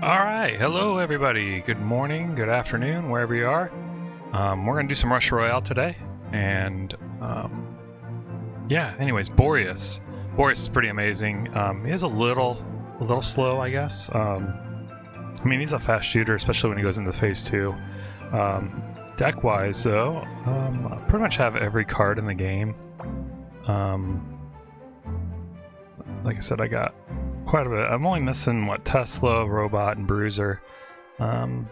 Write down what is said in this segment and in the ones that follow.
Alright, hello everybody. Good morning, good afternoon, wherever you are. We're going to do some Rush Royale today. And, yeah, anyways, Boreas. Boreas is pretty amazing. He is a little slow, I guess. I mean, he's a fast shooter, especially when he goes into phase 2. Deck-wise, though, I pretty much have every card in the game. Like I said, I got quite a bit. I'm only missing, what, Tesla, Robot, and Bruiser. It's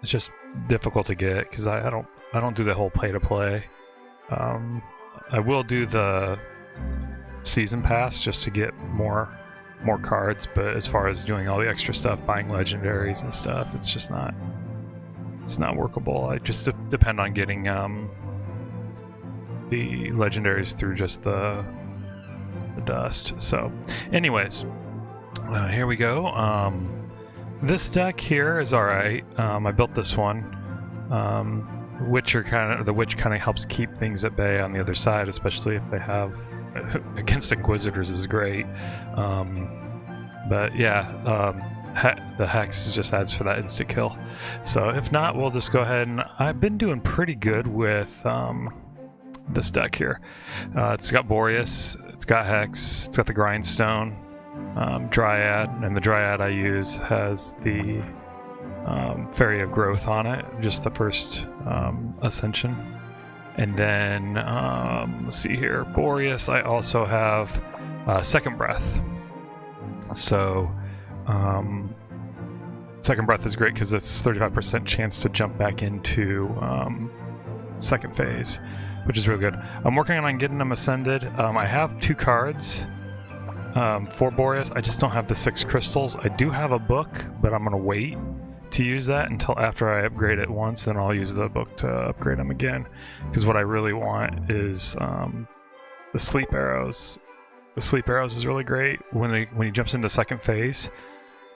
just difficult to get, because I don't do the whole pay-to-play. I will do the season pass just to get more cards, but as far as doing all the extra stuff, buying legendaries and stuff, it's just not workable. I just depend on getting the legendaries through just the dust. So anyways, here we go. This deck here is alright. I built this one. The witch kind of helps keep things at bay on the other side, especially if they have against Inquisitors is great. But yeah, the Hex just adds for that insta kill. So if not, we'll just go ahead, and I've been doing pretty good with this deck here. It's got Boreas, it's got Hex, it's got the Grindstone, Dryad, and the Dryad I use has the Fairy of Growth on it, just the first Ascension. And then, let's see here, Boreas, I also have Second Breath. So, Second Breath is great because it's 35% chance to jump back into second phase, which is really good. I'm working on getting them ascended. I have 2 cards for Boreas. I just don't have the 6 crystals. I do have a book, but I'm going to wait to use that until after I upgrade it once, then I'll use the book to upgrade them again. Because what I really want is the sleep arrows. The sleep arrows is really great when he jumps into second phase.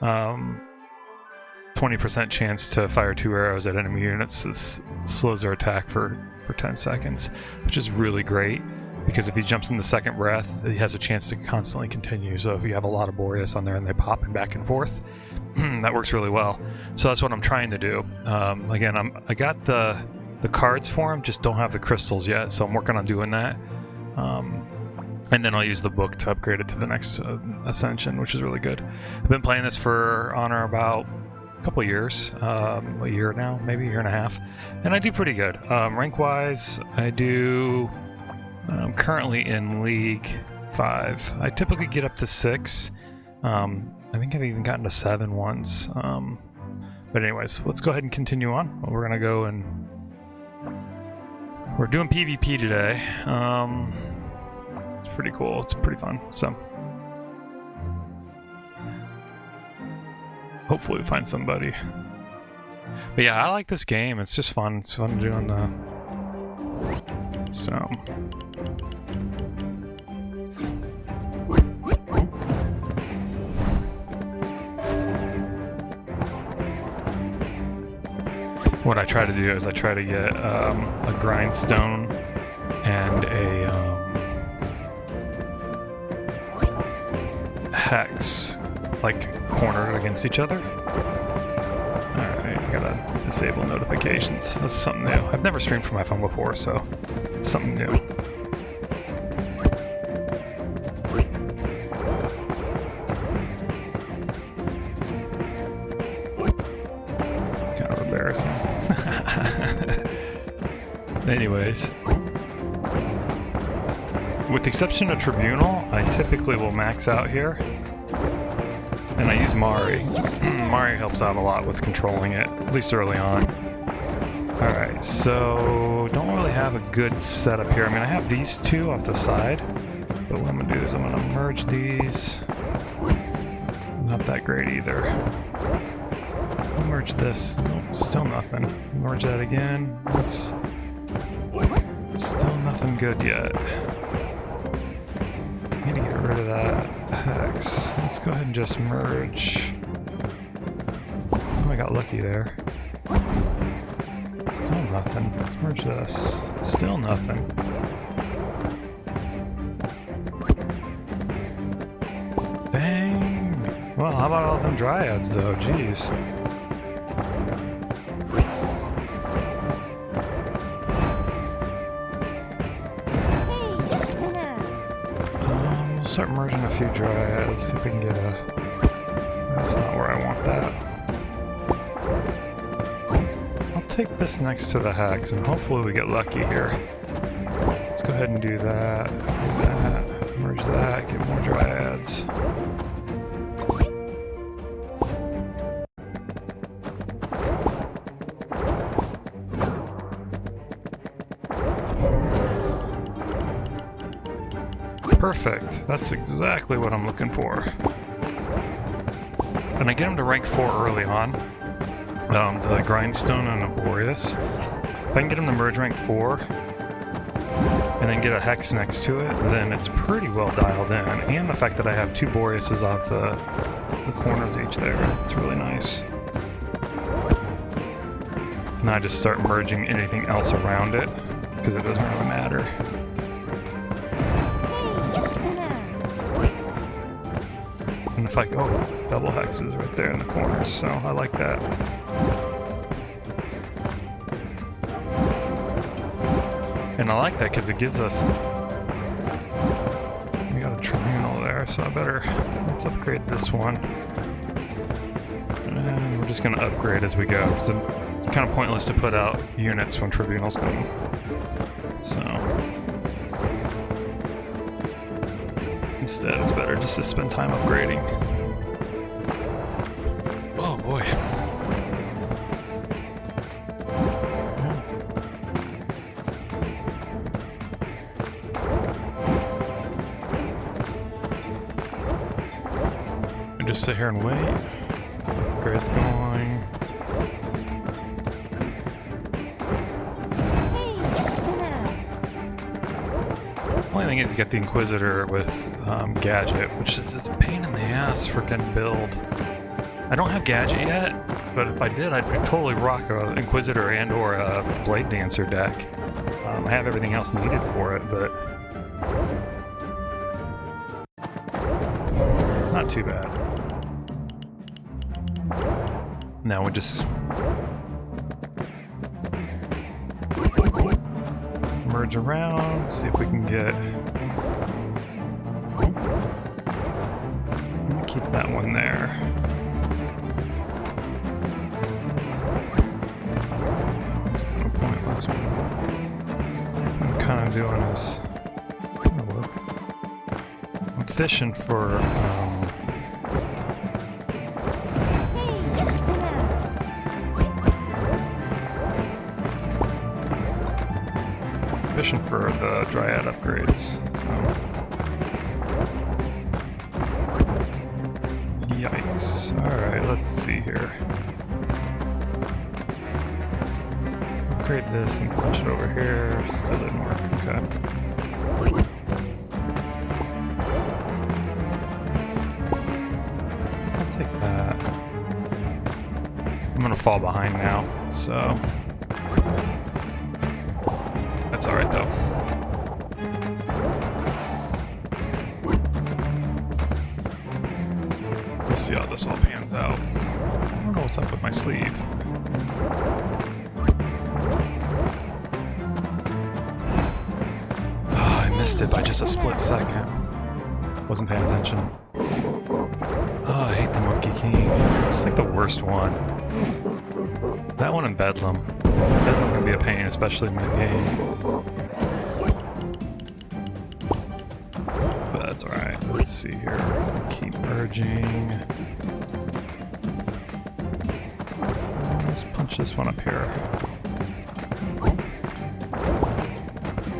20% chance to fire 2 arrows at enemy units. This slows their attack for 10 seconds, which is really great, because if he jumps into Second Breath, he has a chance to constantly continue. So if you have a lot of Boreas on there and they pop him back and forth, that works really well. So that's what I'm trying to do. Again, I got the cards for him, just don't have the crystals yet, so I'm working on doing that. And then I'll use the book to upgrade it to the next Ascension, which is really good. I've been playing this for honor about a couple years, a year now, maybe a year and a half, and I do pretty good. Rank-wise, I do currently in League 5. I typically get up to 6. I think I've even gotten to 7 once. But anyways, let's go ahead and continue on. We're gonna go and we're doing PvP today. It's pretty cool. It's pretty fun. So hopefully we find somebody. But yeah, I like this game. It's just fun. It's fun doing the. So. What I try to do is I try to get a Grindstone and a Hex, like, cornered against each other. Alright, I gotta disable notifications. That's something new. I've never streamed from my phone before, so it's something new. Kind of embarrassing. Anyways, with the exception of Tribunal, I typically will max out here, and I use Mari. Mari helps out a lot with controlling it, at least early on. Alright, so don't really have a good setup here. I mean, I have these 2 off the side, but what I'm going to do is I'm going to merge these. Not that great either. I'll merge this. Nope, still nothing. Merge that again. That's still nothing good yet. I need to get rid of that Hex. Let's go ahead and just merge I got lucky there. Still nothing. Let's merge this. Still nothing. Dang! Well, how about all them dryads though? Jeez. We'll start merging a few dryads, see if we can get a... That's not where I want that. I'll take this next to the hex and hopefully we get lucky here. Let's go ahead and do that, merge that, get more dryads. Perfect. That's exactly what I'm looking for. And I get him to rank 4 early on. The Grindstone and a Boreas. If I can get him to merge rank 4, and then get a Hex next to it, then it's pretty well dialed in. And the fact that I have 2 Boreases off the corners each there, it's really nice. Now I just start merging anything else around it, because it doesn't really matter. And if I go, double hexes right there in the corners, so I like that. And I like that because it gives us... We got a tribunal there, so I better... Let's upgrade this one. And we're just going to upgrade as we go, because it's kind of pointless to put out units when tribunals come. So... Instead, it's better just to spend time upgrading. Oh boy. We just sit here and wait. Upgrade's going. Only thing is to get the Inquisitor with Gadget, which is a pain in the ass freaking build. I don't have Gadget yet, but if I did, I'd totally rock an Inquisitor and or a Blade Dancer deck. I have everything else needed for it, but not too bad. Now we just merge around, see if we can get... Keep that one there. That's kind of pointless. What I'm kind of doing is... I'm fishing for... fishing for the Dryad upgrades, so... Yikes. Alright, let's see here. Upgrade this and push it over here. Still didn't work. Okay. I'll take that. I'm gonna fall behind now, so... That's alright though. We'll see how this all pans out. I don't know what's up with my sleeve. Oh, I missed it by just a split second. Wasn't paying attention. Oh, I hate the Monkey King. It's like the worst one. That one and Bedlam. Bedlam can be a pain, especially in my game. But that's alright. Let's see here. Keep merging. Let's punch this one up here.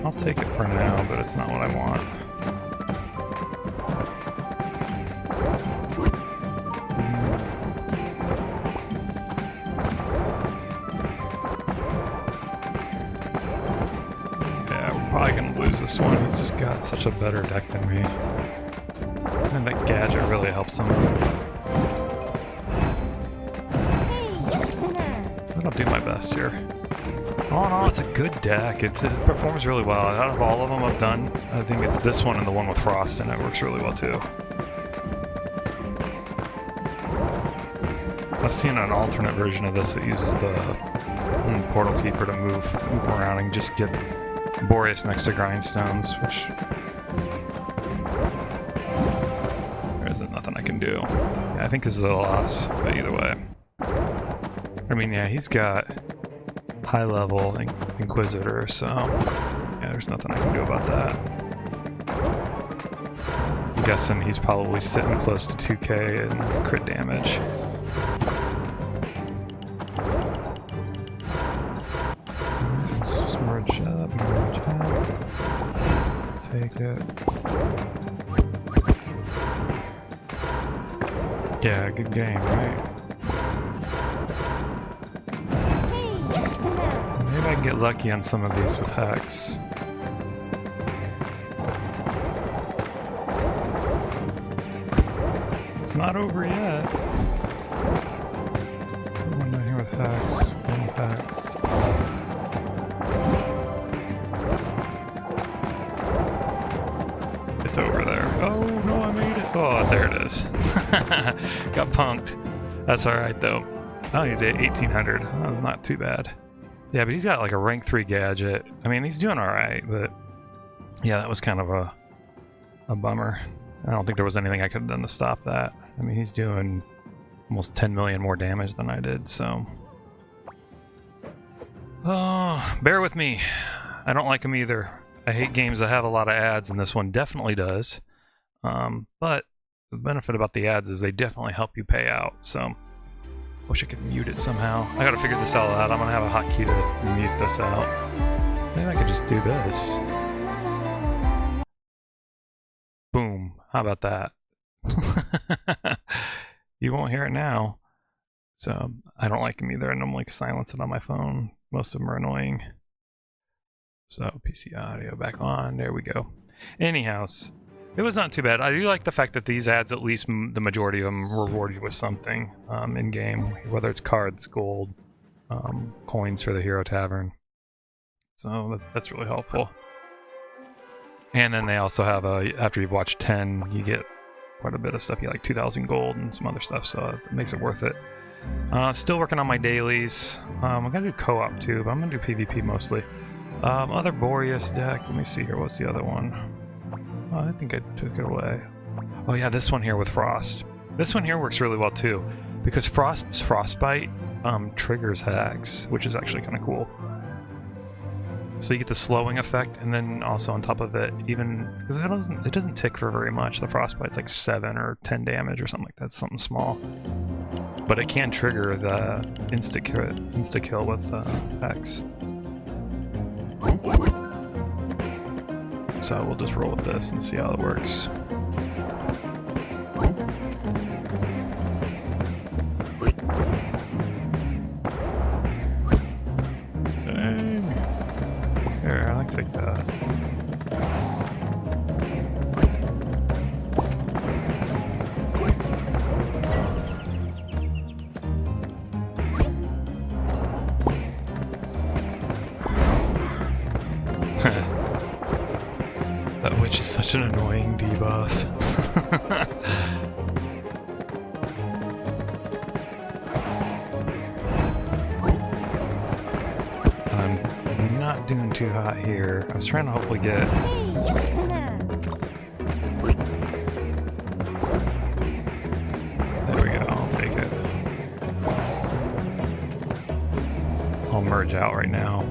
I'll take it for now, but it's not what I want. Probably gonna lose this one. He's just got such a better deck than me. And that Gadget really helps him. but I'll do my best here. All in all, it's a good deck. It performs really well. Out of all of them I've done, I think it's this one and the one with Frost, and it works really well too. I've seen an alternate version of this that uses the Portal Keeper to move around and just get Boreas next to Grindstones, which there isn't nothing I can do. Yeah, I think this is a loss, but either way. I mean, yeah, he's got high level Inquisitor, so yeah, there's nothing I can do about that. I'm guessing he's probably sitting close to 2k in crit damage. Just merge up. Take it. Yeah, good game, right? Maybe I can get lucky on some of these with Hex. It's not over yet. One down here with Hex. One with Hex. It's over there. Oh no, I made it. Oh, there it is. Got punked. That's alright though. Oh, he's at 1800. Oh, not too bad. Yeah, but he's got like a rank 3 gadget. I mean, he's doing alright, but yeah, that was kind of a bummer. I don't think there was anything I could have done to stop that. I mean, he's doing almost 10 million more damage than I did, so... Oh, bear with me. I don't like him either. I hate games that have a lot of ads, and this one definitely does. But the benefit about the ads is they definitely help you pay out, so... Wish I could mute it somehow. I gotta figure this all out. I'm gonna have a hotkey to mute this out. Maybe I could just do this. Boom. How about that? You won't hear it now. So, I don't like them either. I normally silence it on my phone. Most of them are annoying. So, PC audio back on. There we go. Anyhows, it was not too bad. I do like the fact that these ads, at least the majority of them, reward you with something in-game. Whether it's cards, gold, coins for the Hero Tavern. So, that's really helpful. And then they also have after you've watched 10, you get quite a bit of stuff. You get like 2,000 gold and some other stuff, so it makes it worth it. Still working on my dailies. I'm gonna do co-op too, but I'm gonna do PvP mostly. Other Boreas deck, let me see here, what's the other one? Oh, I think I took it away. Oh yeah, this one here with Frost. This one here works really well too, because Frost's Frostbite triggers Hags, which is actually kind of cool. So you get the slowing effect, and then also on top of it, even because it doesn't tick for very much. The Frostbite's like 7 or 10 damage or something like that, something small. But it can trigger the insta kill with Hex. So we'll just roll with this and see how it works. Dang. Here, I like to take that. That witch is such an annoying debuff. I'm not doing too hot here. I was trying to hopefully get... There we go, I'll take it. I'll merge out right now.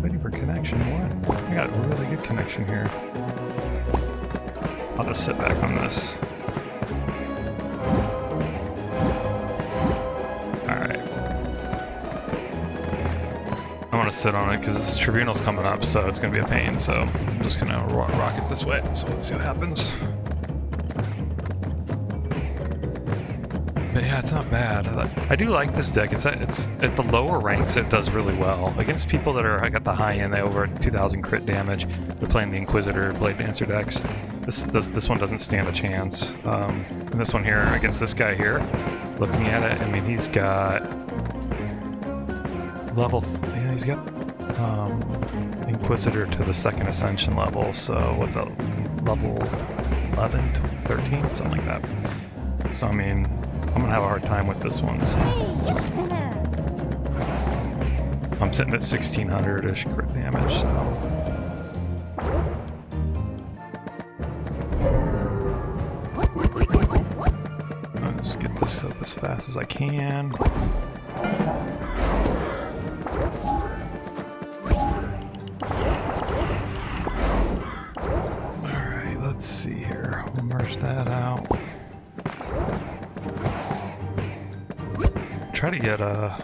Waiting for connection, what? I got a really good connection here. I'll just sit back on this. Alright. I want to sit on it because this Tribunal's coming up, so it's going to be a pain, so I'm just going to rock it this way, so let's see what happens. But yeah, it's not bad. I do like this deck. It's at the lower ranks, it does really well. Against people that are at the high end, they over 2,000 crit damage. They're playing the Inquisitor, Blade Dancer decks. This one doesn't stand a chance. And this one here, against this guy here, looking at it, I mean, he's got Yeah, he's got Inquisitor to the 2nd Ascension level, so what's that, level 11, 13, something like that. So I mean, I'm gonna have a hard time with this one, so. I'm sitting at 1600-ish crit damage, so. I'll just get this up as fast as I can. Alright, let's see here. We'll merge that out. Try to get a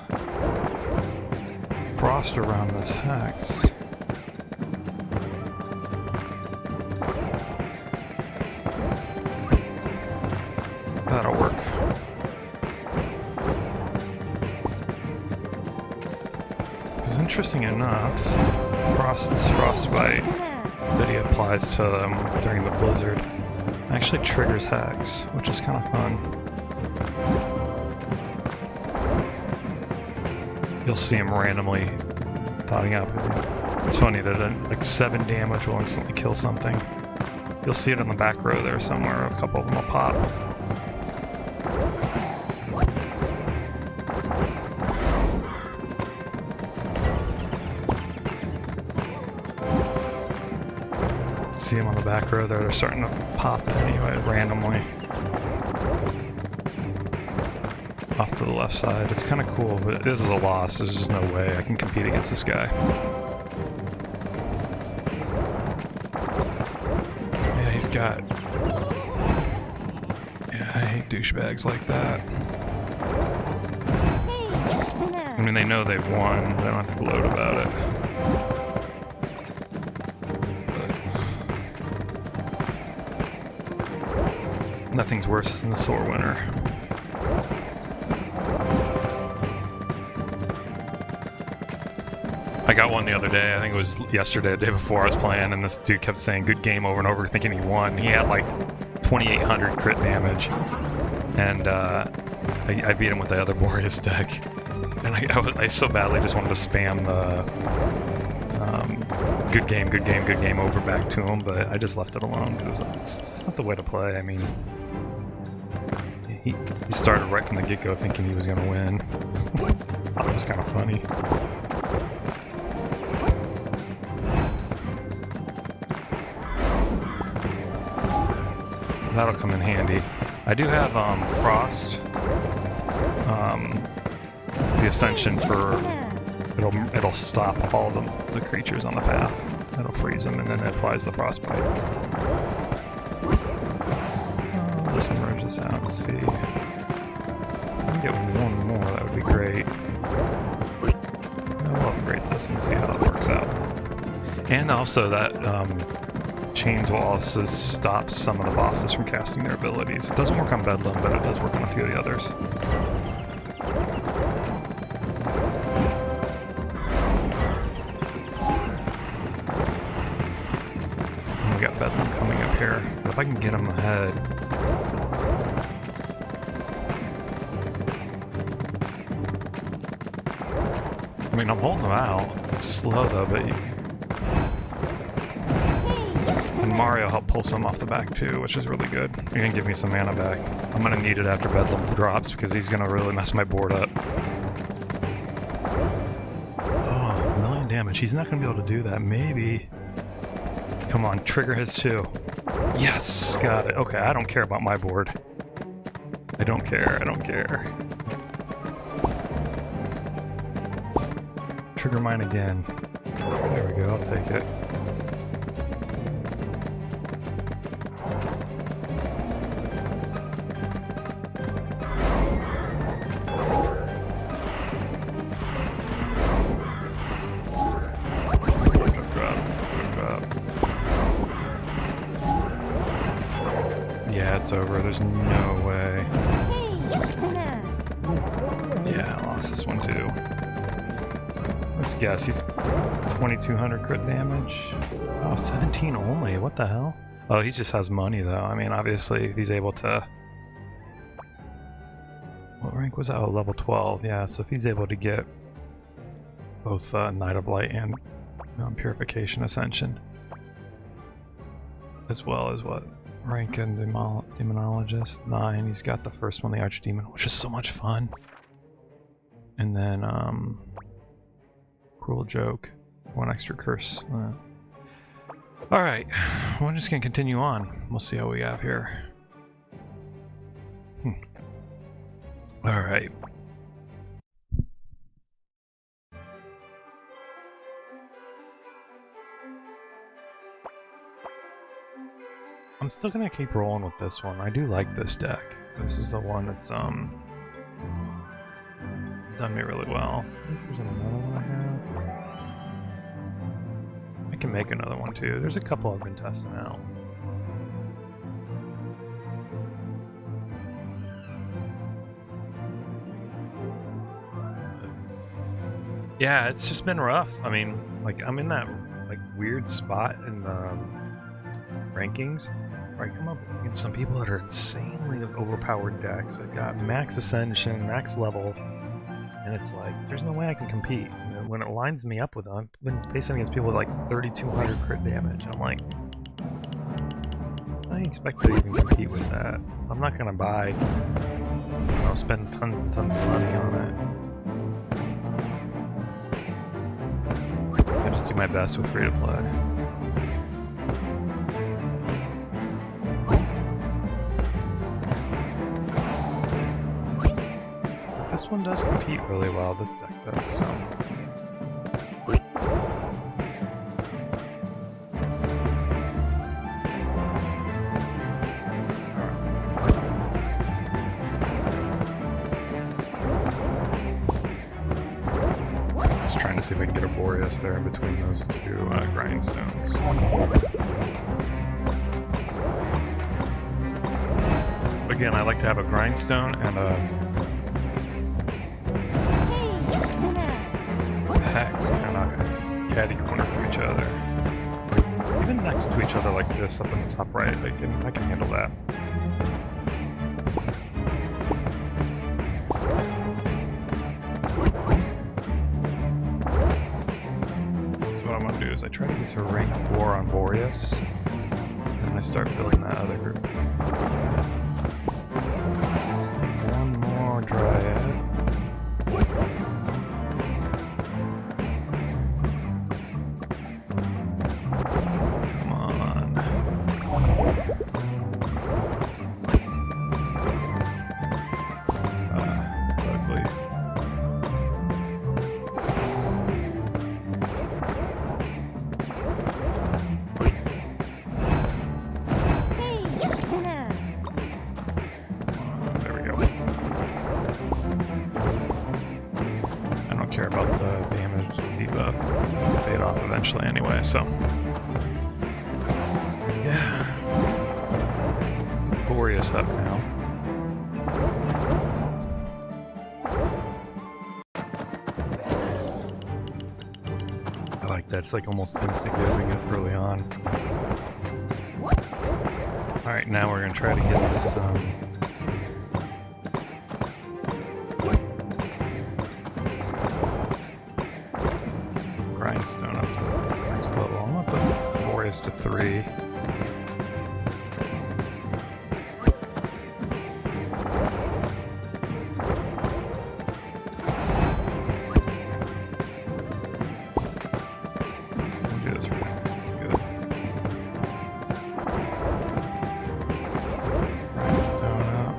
frost around this hex. That'll work. Because interesting enough, frostbite that he applies to them during the blizzard actually triggers hacks, which is kind of fun. You'll see him randomly popping up. It's funny that like 7 damage will instantly kill something. You'll see it in the back row there somewhere. A couple of them will pop. See them on the back row there. They're starting to pop anyway, randomly. Off to the left side. It's kind of cool, but this is a loss. There's just no way I can compete against this guy. Yeah, he's got... Yeah, I hate douchebags like that. I mean, they know they've won. They don't have to gloat about it. But nothing's worse than the sore winner. I got one the other day, I think it was yesterday, the day before I was playing, and this dude kept saying good game over and over, thinking he won. He had like 2,800 crit damage, and I beat him with the other Boreas deck. And I so badly just wanted to spam the good game over back to him, but I just left it alone, because it's not the way to play. I mean, he started right from the get-go thinking he was going to win. I thought it was kind of funny. That'll come in handy. I do have Frost, the Ascension for it'll stop all the creatures on the path. It'll freeze them, and then it applies the frostbite. I'll just merge this out and see. If I can get one more, that would be great. I'll upgrade this and see how it works out. And also that chains will also stop some of the bosses from casting their abilities. It doesn't work on Bedlam, but it does work on a few of the others. And we got Bedlam coming up here. If I can get him ahead. I mean, I'm holding him out. It's slow though, but Mario helped pull some off the back too, which is really good. You're gonna give me some mana back. I'm gonna need it after Bedlam drops because he's gonna really mess my board up. Oh, 1,000,000 damage. He's not gonna be able to do that. Maybe. Come on, trigger his too. Yes, got it. Okay, I don't care about my board. I don't care. I don't care. Trigger mine again. There we go. I'll take it. Yeah, it's over. There's no way. Yeah, I lost this one too. Let's guess. He's 2,200 crit damage. Oh, 17 only. What the hell? Oh, he just has money though. I mean, obviously, if he's able to... What rank was that? Oh, level 12. Yeah, so if he's able to get both Night of Light and Purification Ascension. As well as what? Rank and Demonologist 9. He's got the first one, the Archdemon, which is so much fun. And then Cruel Joke, 1 extra curse. Alright, we're just gonna continue on. We'll see how we have here. Alright. I'm still gonna keep rolling with this one. I do like this deck. This is the one that's done me really well. I think there's another one I have. I can make another one too. There's a couple I've been testing out. Yeah, it's just been rough. I mean, like, I'm in that like weird spot in the rankings where I come up against some people that are insanely overpowered decks. They've got max ascension, max level, and it's like, there's no way I can compete. And when it lines me up with them, I've been facing against people with like 3,200 crit damage. I'm like, I expect to even compete with that. I'm not gonna buy, spend tons and tons of money on it. I just do my best with free to play. This one does compete really well, this deck does, so... Just trying to see if I can get a Boreas there in between those two grindstones. Again, I like to have a grindstone and a hex kind of catty corner from each other. Even next to each other like this up in the top right, I can handle that. So what I'm going to do is I try to get to rank 4 on Boreas, and I start building that other group. One more Dryad. Care about the damage debuff. Fade off eventually anyway, so yeah. Boreas up now. I like that, it's like almost insta-giving it early on. Alright, now we're gonna try to get this grindstone up to the next level. I'm gonna put Boreas to 3. We'll do this right. That's good. Grindstone up.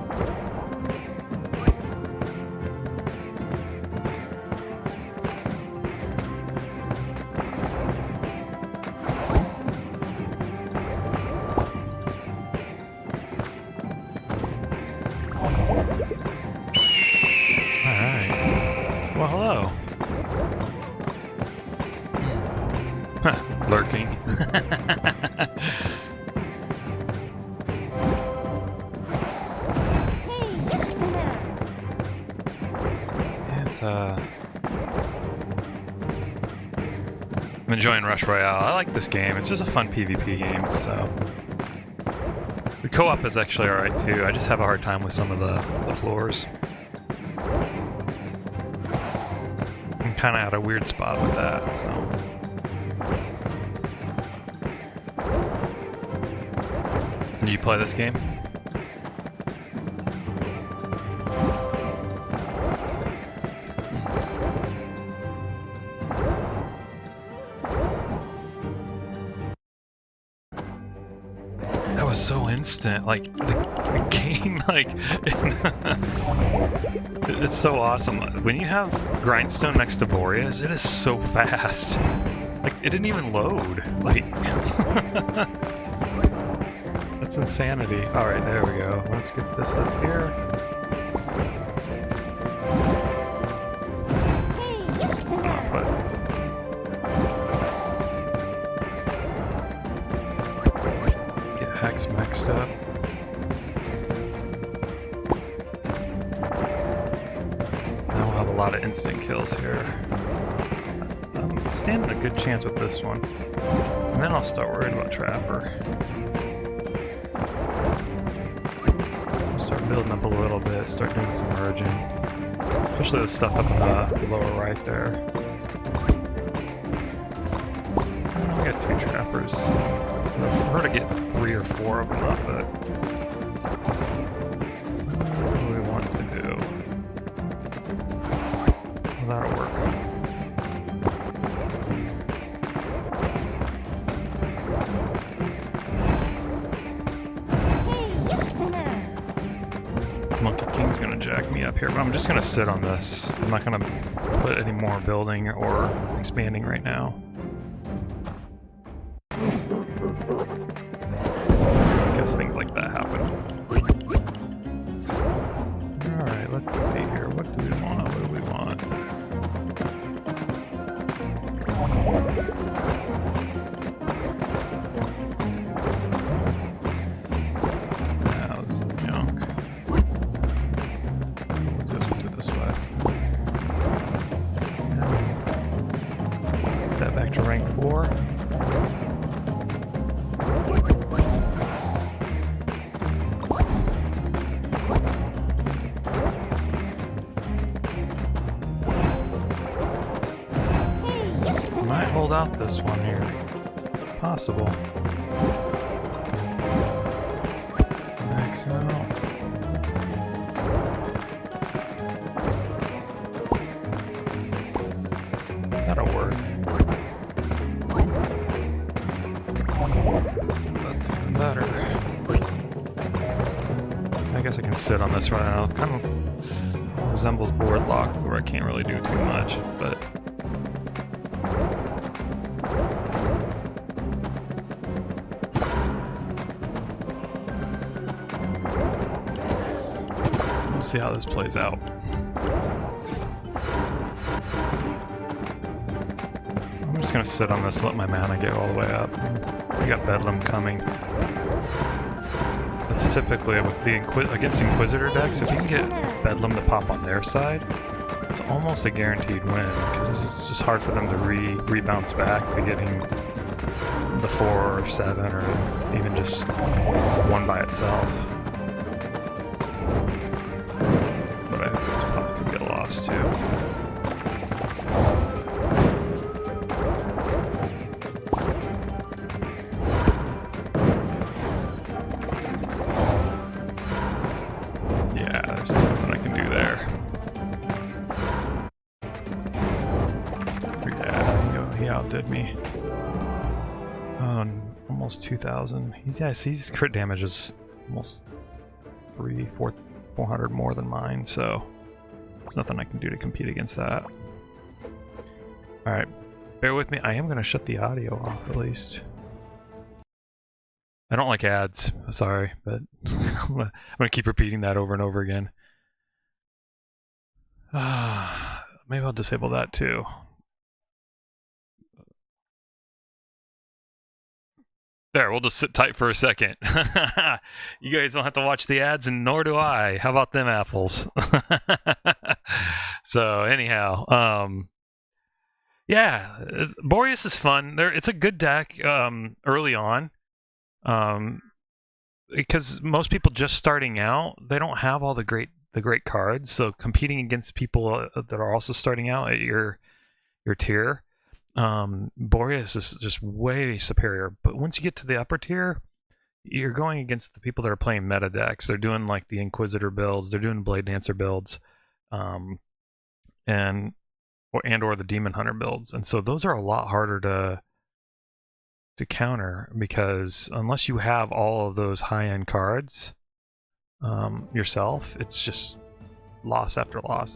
Well, hello. Lurking. It's I'm enjoying Rush Royale. I like this game. It's just a fun PvP game, so the co-op is actually alright too. I just have a hard time with some of the floors. kind of at a weird spot with that, so. Do you play this game? That was so instant, like, the game, like, it's so awesome. When you have Grindstone next to Boreas, it is so fast. Like, it didn't even load, like, that's insanity. Alright, there we go. Let's get this up here. Hex mixed up. Now we'll have a lot of instant kills here. I'm standing a good chance with this one. And then I'll start worrying about Trapper. I'll start building up a little bit, start doing some merging. Especially the stuff up in the lower right there. Oh, we got 2 Trappers. I prefer to get 3 or 4 of them up, but what do we want to do? Well, that'll work. Monkey King's gonna jack me up here, but I'm just gonna sit on this. I'm not gonna put any more building or expanding right now. Things like that happen. Alright, let's see here. What do we want? What do we want? That was some junk. We'll just do it this way. Put that back to rank 4. Hold out this one here. Possible. Max out. That'll work. That's even better. I guess I can sit on this right now. It kind of resembles board lock, where I can't really do too much, but see how this plays out. I'm just gonna sit on this, let my mana get all the way up. We got Bedlam coming. That's typically with the against Inquisitor decks, if you can get Bedlam to pop on their side, it's almost a guaranteed win, because it's just hard for them to rebounce back to getting the 4 or 7 or even just 1 by itself. Too. Yeah, there's just nothing I can do there. Yeah, he outdid me. Almost 2,000. His crit damage is almost 400 more than mine, so there's nothing I can do to compete against that. Alright, bear with me. I am going to shut the audio off at least. I don't like ads, sorry, but I'm going to keep repeating that over and over again. Maybe I'll disable that too. There, we'll just sit tight for a second. You guys don't have to watch the ads, and nor do I. How about them apples? So anyhow, yeah, Boreas is fun. It's a good deck early on, because most people just starting out, they don't have all the great cards. So competing against people that are also starting out at your your tier, Boreas is just way superior. But once you get to the upper tier, you're going against the people that are playing meta decks. They're doing like the Inquisitor builds, they're doing Blade Dancer builds, and or the Demon Hunter builds, and so those are a lot harder to counter, because unless you have all of those high-end cards yourself, it's just loss after loss.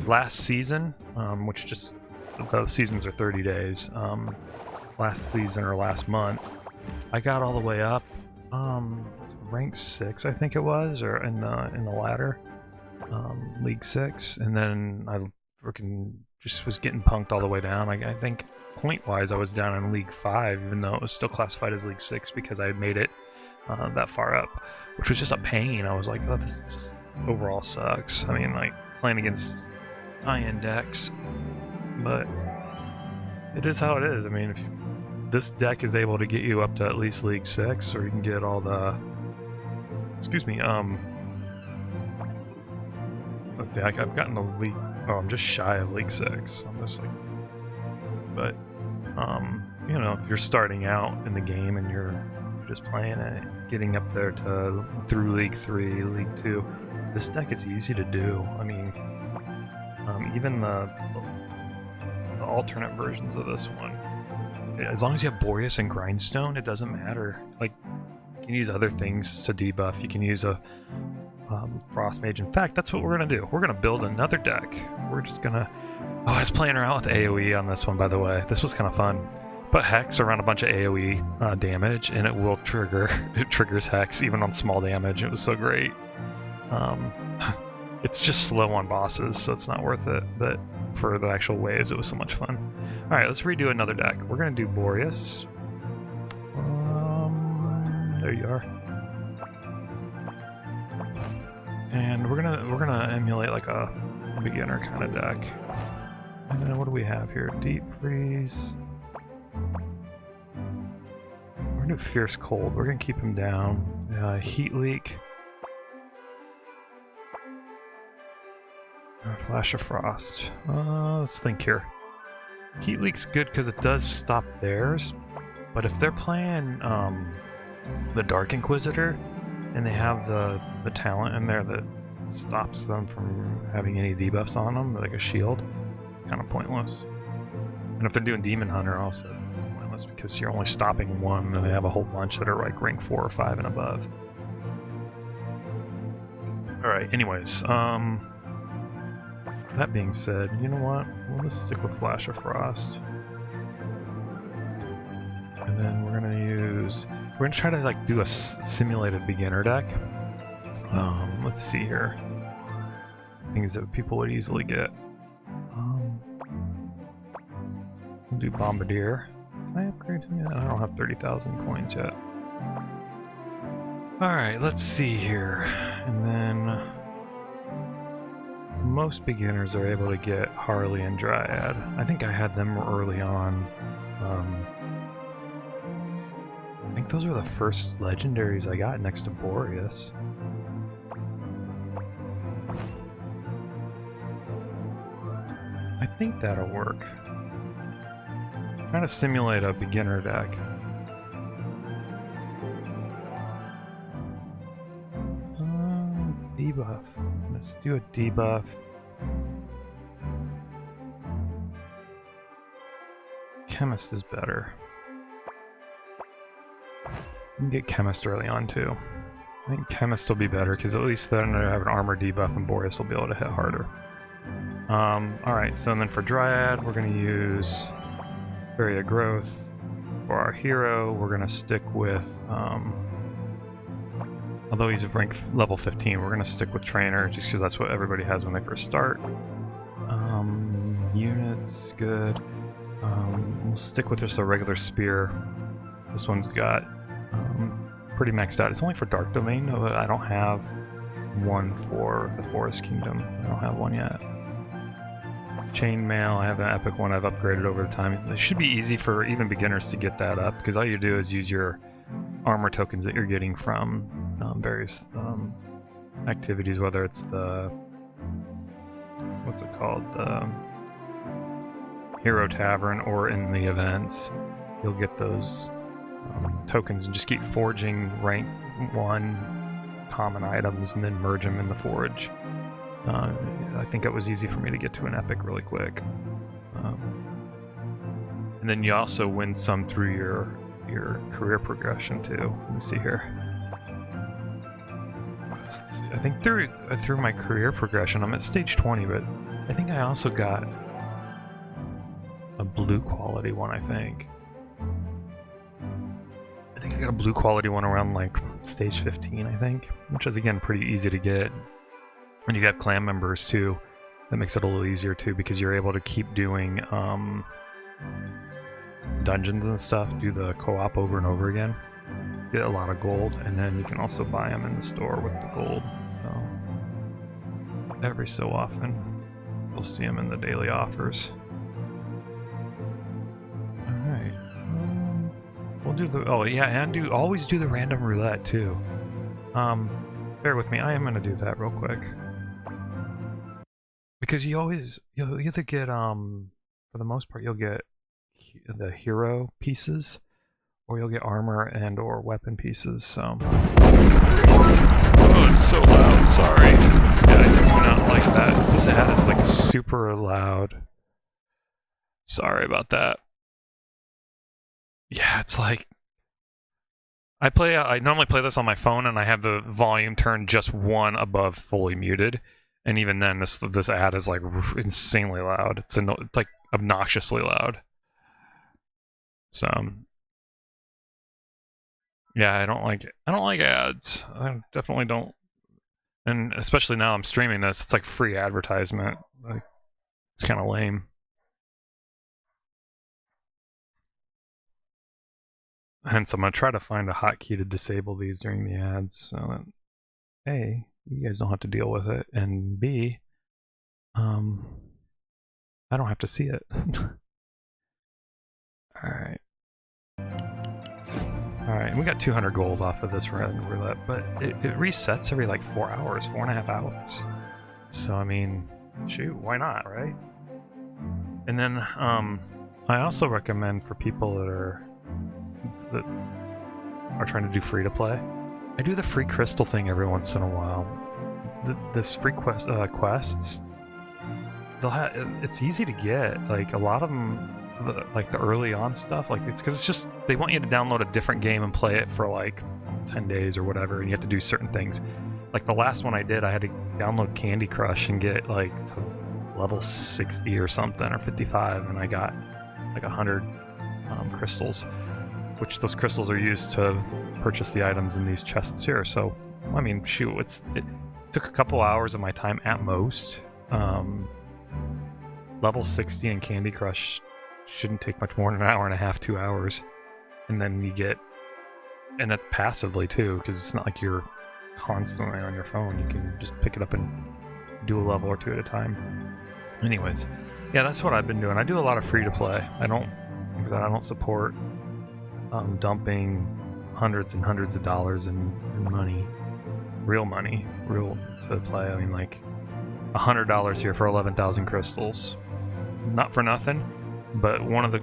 Last season, which just those seasons are 30 days. Last season or last month, I got all the way up, rank 6, I think it was, or in the ladder, League 6, and then I freaking just was getting punked all the way down. I think point-wise, I was down in League 5, even though it was still classified as League 6 because I had made it that far up, which was just a pain. I was like, oh, this just overall sucks. I mean, like, playing against high-end decks, but it is how it is. I mean, if this deck is able to get you up to at least League 6, or you can get all the... Excuse me, let's see, I've gotten the League... Oh, I'm just shy of League 6. I'm just like... But, you know, if you're starting out in the game and you're just playing it, getting up there to through League 3, League 2, this deck is easy to do. I mean, even the alternate versions of this one, as long as you have Boreas and Grindstone, it doesn't matter. Like, you can use other things to debuff. You can use a Frost Mage. In fact, that's what we're gonna do. We're gonna build another deck. We're just gonna... Oh, I was playing around with AoE on this one, by the way. This was kind of fun. Put Hex around a bunch of AoE damage, and it will trigger. It triggers Hex even on small damage. It was so great. It's just slow on bosses, so it's not worth it. But for the actual waves, it was so much fun. All right, let's redo another deck. We're gonna do Boreas. There you are. And we're gonna emulate like a beginner kind of deck. And then what do we have here? Deep Freeze. We're gonna do Fierce Cold. We're gonna keep him down. Heat Leak. Flash of Frost. Let's think here. Heat Leak's good because it does stop theirs, but if they're playing the Dark Inquisitor and they have the talent in there that stops them from having any debuffs on them, like a shield, it's kind of pointless. And if they're doing Demon Hunter also, it's pointless because you're only stopping one and they have a whole bunch that are like rank 4 or 5 and above. Alright, anyways, that being said, you know what? We'll just stick with Flash of Frost. And then we're gonna try to like do a simulated beginner deck. Let's see here. Things that people would easily get. We'll do Bombardier. Can I upgrade him yet? I don't have 30,000 coins yet. Alright, let's see here. And then most beginners are able to get Harley and Dryad. I think I had them early on. I think those were the first legendaries I got next to Boreas. I think that'll work. I'm trying to simulate a beginner deck. Debuff. Let's do a debuff. Chemist is better. You can get Chemist early on too. I think Chemist will be better because at least then I have an armor debuff and Boreas will be able to hit harder. Alright, so then for Dryad, we're going to use Area Growth. For our hero, we're going to stick with, although he's a rank level 15, we're going to stick with Trainer just because that's what everybody has when they first start. Units, good. We'll stick with just a regular Spear. This one's got pretty maxed out. It's only for Dark Domain, but I don't have one for the Forest Kingdom. I don't have one yet. Chainmail, I have an epic one I've upgraded over the time. It should be easy for even beginners to get that up, because all you do is use your armor tokens that you're getting from various activities, whether it's the... what's it called? Hero Tavern or in the events, you'll get those tokens and just keep forging rank 1 common items and then merge them in the forge. I think it was easy for me to get to an epic really quick. And then you also win some through your career progression too. Let me see here. I think through my career progression, I'm at stage 20, but I think I also got a blue quality one, I think I got a blue quality one around like stage 15, I think, which is again pretty easy to get. And you got clan members too. That makes it a little easier too, because you're able to keep doing dungeons and stuff, do the co-op over and over again. Get a lot of gold, and then you can also buy them in the store with the gold. So every so often, you'll see them in the daily offers. All right, we'll do the. Oh yeah, and always do the random roulette too. Bear with me. I am gonna do that real quick because you'll either get for the most part you'll get the hero pieces, or you'll get armor and or weapon pieces, so... Oh, it's so loud, sorry. Yeah, I do not like that. This ad is like super loud. Sorry about that. Yeah, it's like... I normally play this on my phone and I have the volume turned just 1 above fully muted. And even then, this ad is like insanely loud. It's like obnoxiously loud. So... yeah, I don't like ads. I definitely don't. And especially now I'm streaming this, it's like free advertisement. Like, it's kind of lame. Hence, I'm going to try to find a hotkey to disable these during the ads so that, A, you guys don't have to deal with it, and B, I don't have to see it. Alright. Alright, we got 200 gold off of this roulette, but it resets every like 4 hours, 4.5 hours. So, I mean, shoot, why not, right? And then, I also recommend for people that are trying to do free-to-play, I do the free crystal thing every once in a while. This free quests, it's easy to get. Like, a lot of them, like the early on stuff, like it's because it's just they want you to download a different game and play it for like 10 days or whatever, and you have to do certain things. Like the last one I did, I had to download Candy Crush and get like to level 60 or something, or 55, and I got like 100 crystals, which those crystals are used to purchase the items in these chests here. So I mean, shoot, it took a couple hours of my time at most. Level 60 in Candy Crush shouldn't take much more than an hour and a half, 2 hours. And then you get, and that's passively too, because it's not like you're constantly on your phone. You can just pick it up and do a level or two at a time. Anyways, yeah, that's what I've been doing. I do a lot of free to play. I don't support dumping hundreds and hundreds of dollars in money, real to play. I mean, like $100 here for 11,000 crystals. Not for nothing. But let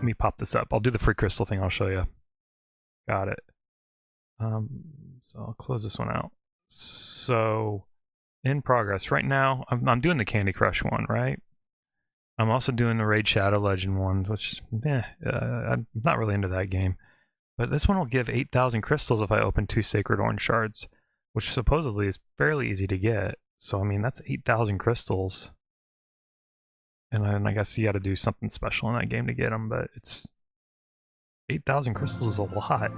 me pop this up. I'll do the free crystal thing, I'll show you. Got it. So I'll close this one out. So, in progress. Right now, I'm doing the Candy Crush one, right? I'm also doing the Raid Shadow Legend one, which, I'm not really into that game. But this one will give 8,000 crystals if I open 2 Sacred Orange Shards, which supposedly is fairly easy to get. So, I mean, that's 8,000 crystals. And then I guess you got to do something special in that game to get them, but it's 8,000 crystals is a lot.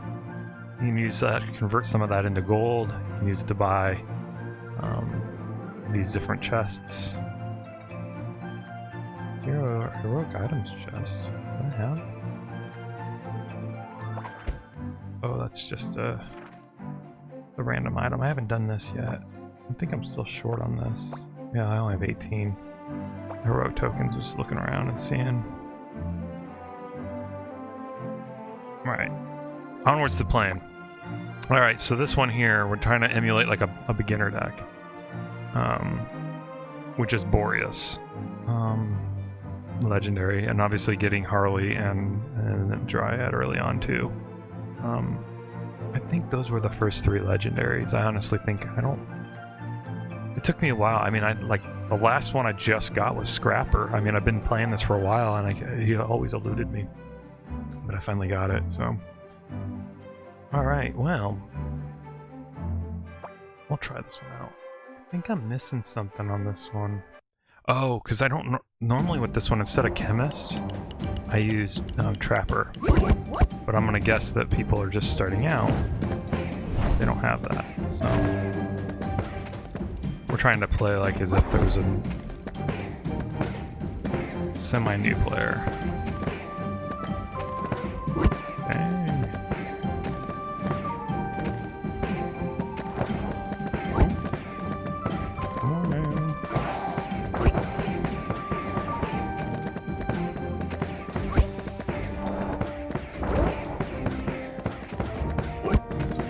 You can use that, convert some of that into gold. You can use it to buy these different chests. Heroic items chest. What the hell? Oh, that's just a random item. I haven't done this yet. I think I'm still short on this. Yeah, I only have 18. Heroic tokens, just looking around and seeing. Alright, onwards to plan. Alright, so this one here, we're trying to emulate like a beginner deck, which is Boreas. legendary, and obviously getting Harley and Dryad early on too. I think those were the first 3 legendaries. I honestly think it took me a while. I mean, the last one I just got was Scrapper. I mean, I've been playing this for a while, and he always eluded me, but I finally got it. So, all right, well, we'll try this one out. I think I'm missing something on this one. Oh, because I don't normally with this one, instead of Chemist, I use Trapper. But I'm gonna guess that people are just starting out. They don't have that, so we're trying to play like as if there was a semi-new player. Dang. Come on now.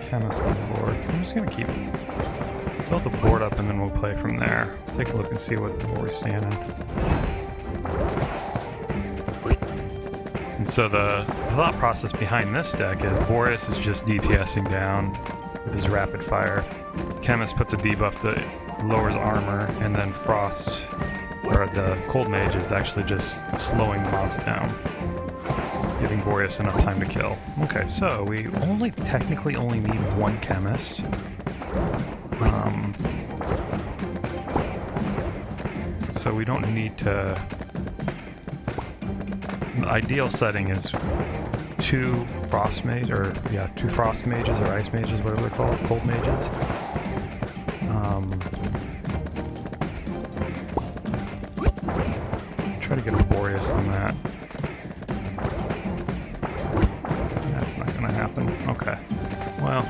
Chemist on the board. I'm just gonna build the board up and then we'll play from there. Take a look and see where we stand in. And so the thought process behind this deck is Boreas is just DPSing down with his rapid fire. Chemist puts a debuff that lowers armor, and then Frost, or the Cold Mage, is actually just slowing the mobs down, giving Boreas enough time to kill. Okay, so we technically only need 1 Chemist. So we don't need to... The ideal setting is 2 Frost Mages, or 2 Frost Mages or Ice Mages, whatever they're called, Cold Mages. Try to get a Boreas on that. That's not gonna happen. Okay. Well.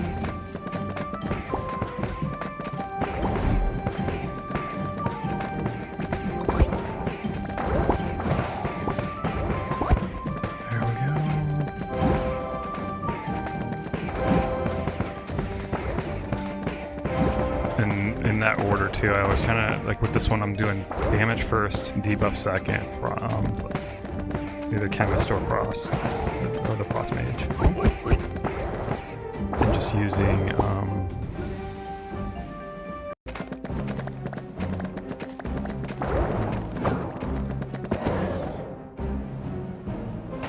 There we go. And in that order too, I always kind of, like with this one, I'm doing damage first, debuff second, from either Chemist or Frost, or the Frost Mage. And just using,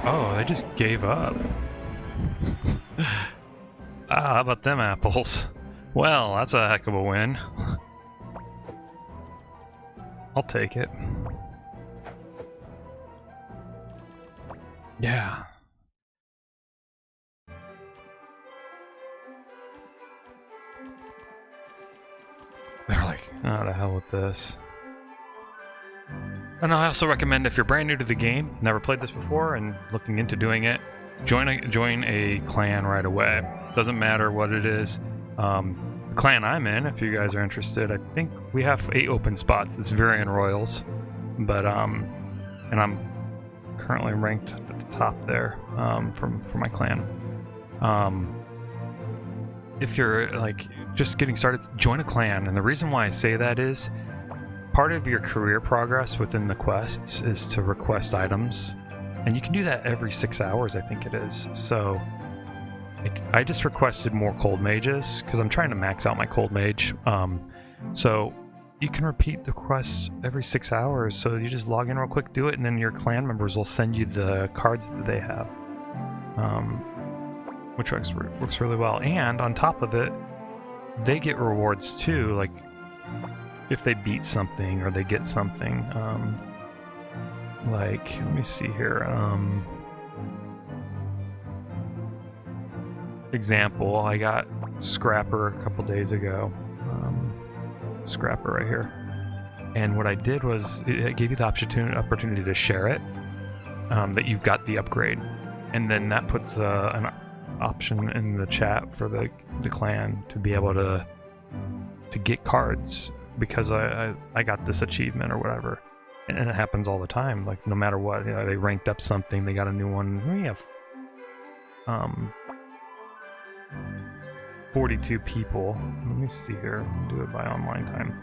oh, they just gave up. How about them apples? Well, that's a heck of a win. I'll take it. Yeah. They're like, oh, the hell with this. And I also recommend, if you're brand new to the game, never played this before, and looking into doing it, join a clan right away. Doesn't matter what it is. The clan I'm in, if you guys are interested, I think we have 8 open spots. It's Varian Royals, but and I'm currently ranked at the top there for my clan. If you're like just getting started, join a clan, and the reason why I say that is part of your career progress within the quests is to request items, and you can do that every 6 hours, I think it is. So I just requested more Cold Mages because I'm trying to max out my Cold Mage. So you can repeat the quest every 6 hours. So you just log in real quick, do it, and then your clan members will send you the cards that they have, which works really well. And on top of it, they get rewards too, like if they beat something or they get something. Like, let me see here. Example, I got Scrapper a couple days ago. Scrapper right here. And what I did was, it gave you the opportunity to share it, that you've got the upgrade. And then that puts an option in the chat for the clan to be able to get cards because I got this achievement or whatever. And it happens all the time, like no matter what, you know, they ranked up something, they got a new one. We have 42 people. Let me see here. Do it by online time.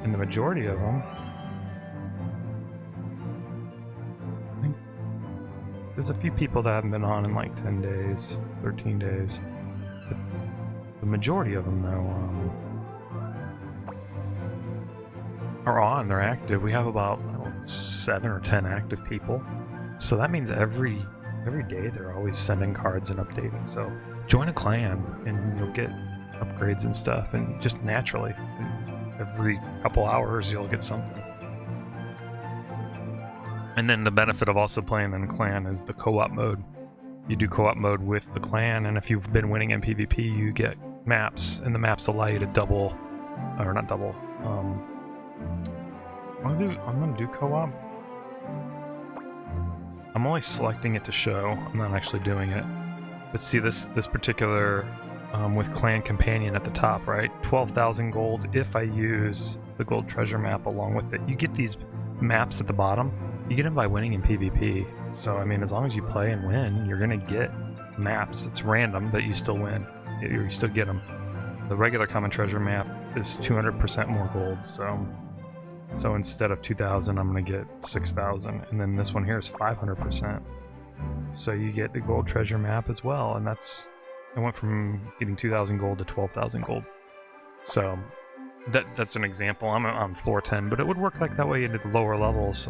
And the majority of them there's a few people that haven't been on in like 10 days, 13 days. But the majority of them, though, are on. They're active. We have about 7 or 10 active people. So that means every day they're always sending cards and updating. So join a clan and you'll get upgrades and stuff, and just naturally, every couple hours you'll get something. And then the benefit of also playing in clan is the co-op mode. You do co-op mode with the clan, and if you've been winning in PvP, you get maps, and the maps allow you to double, or not double. I'm gonna do co-op. I'm only selecting it to show. I'm not actually doing it. But see this particular with clan companion at the top, right? 12,000 gold if I use the gold treasure map along with it. You get these maps at the bottom. You get them by winning in PvP. So I mean, as long as you play and win, you're gonna get maps. It's random, but you still win. You still get them. The regular common treasure map is 200% more gold. So instead of 2,000, I'm gonna get 6,000, and then this one here is 500%. So you get the gold treasure map as well, and I went from getting 2,000 gold to 12,000 gold. So that's an example. I'm on floor 10, but it would work like that way into the lower levels.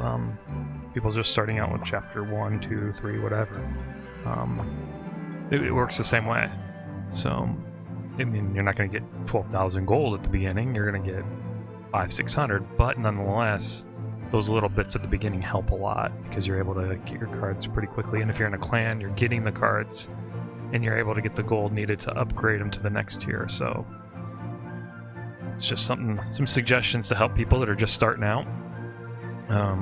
People just starting out with chapter 1, 2, 3, whatever. It works the same way. So I mean, you're not gonna get 12,000 gold at the beginning. You're gonna get 500-600, but nonetheless, those little bits at the beginning help a lot because you're able to get your cards pretty quickly. And if you're in a clan, you're getting the cards, and you're able to get the gold needed to upgrade them to the next tier. So it's just some suggestions to help people that are just starting out.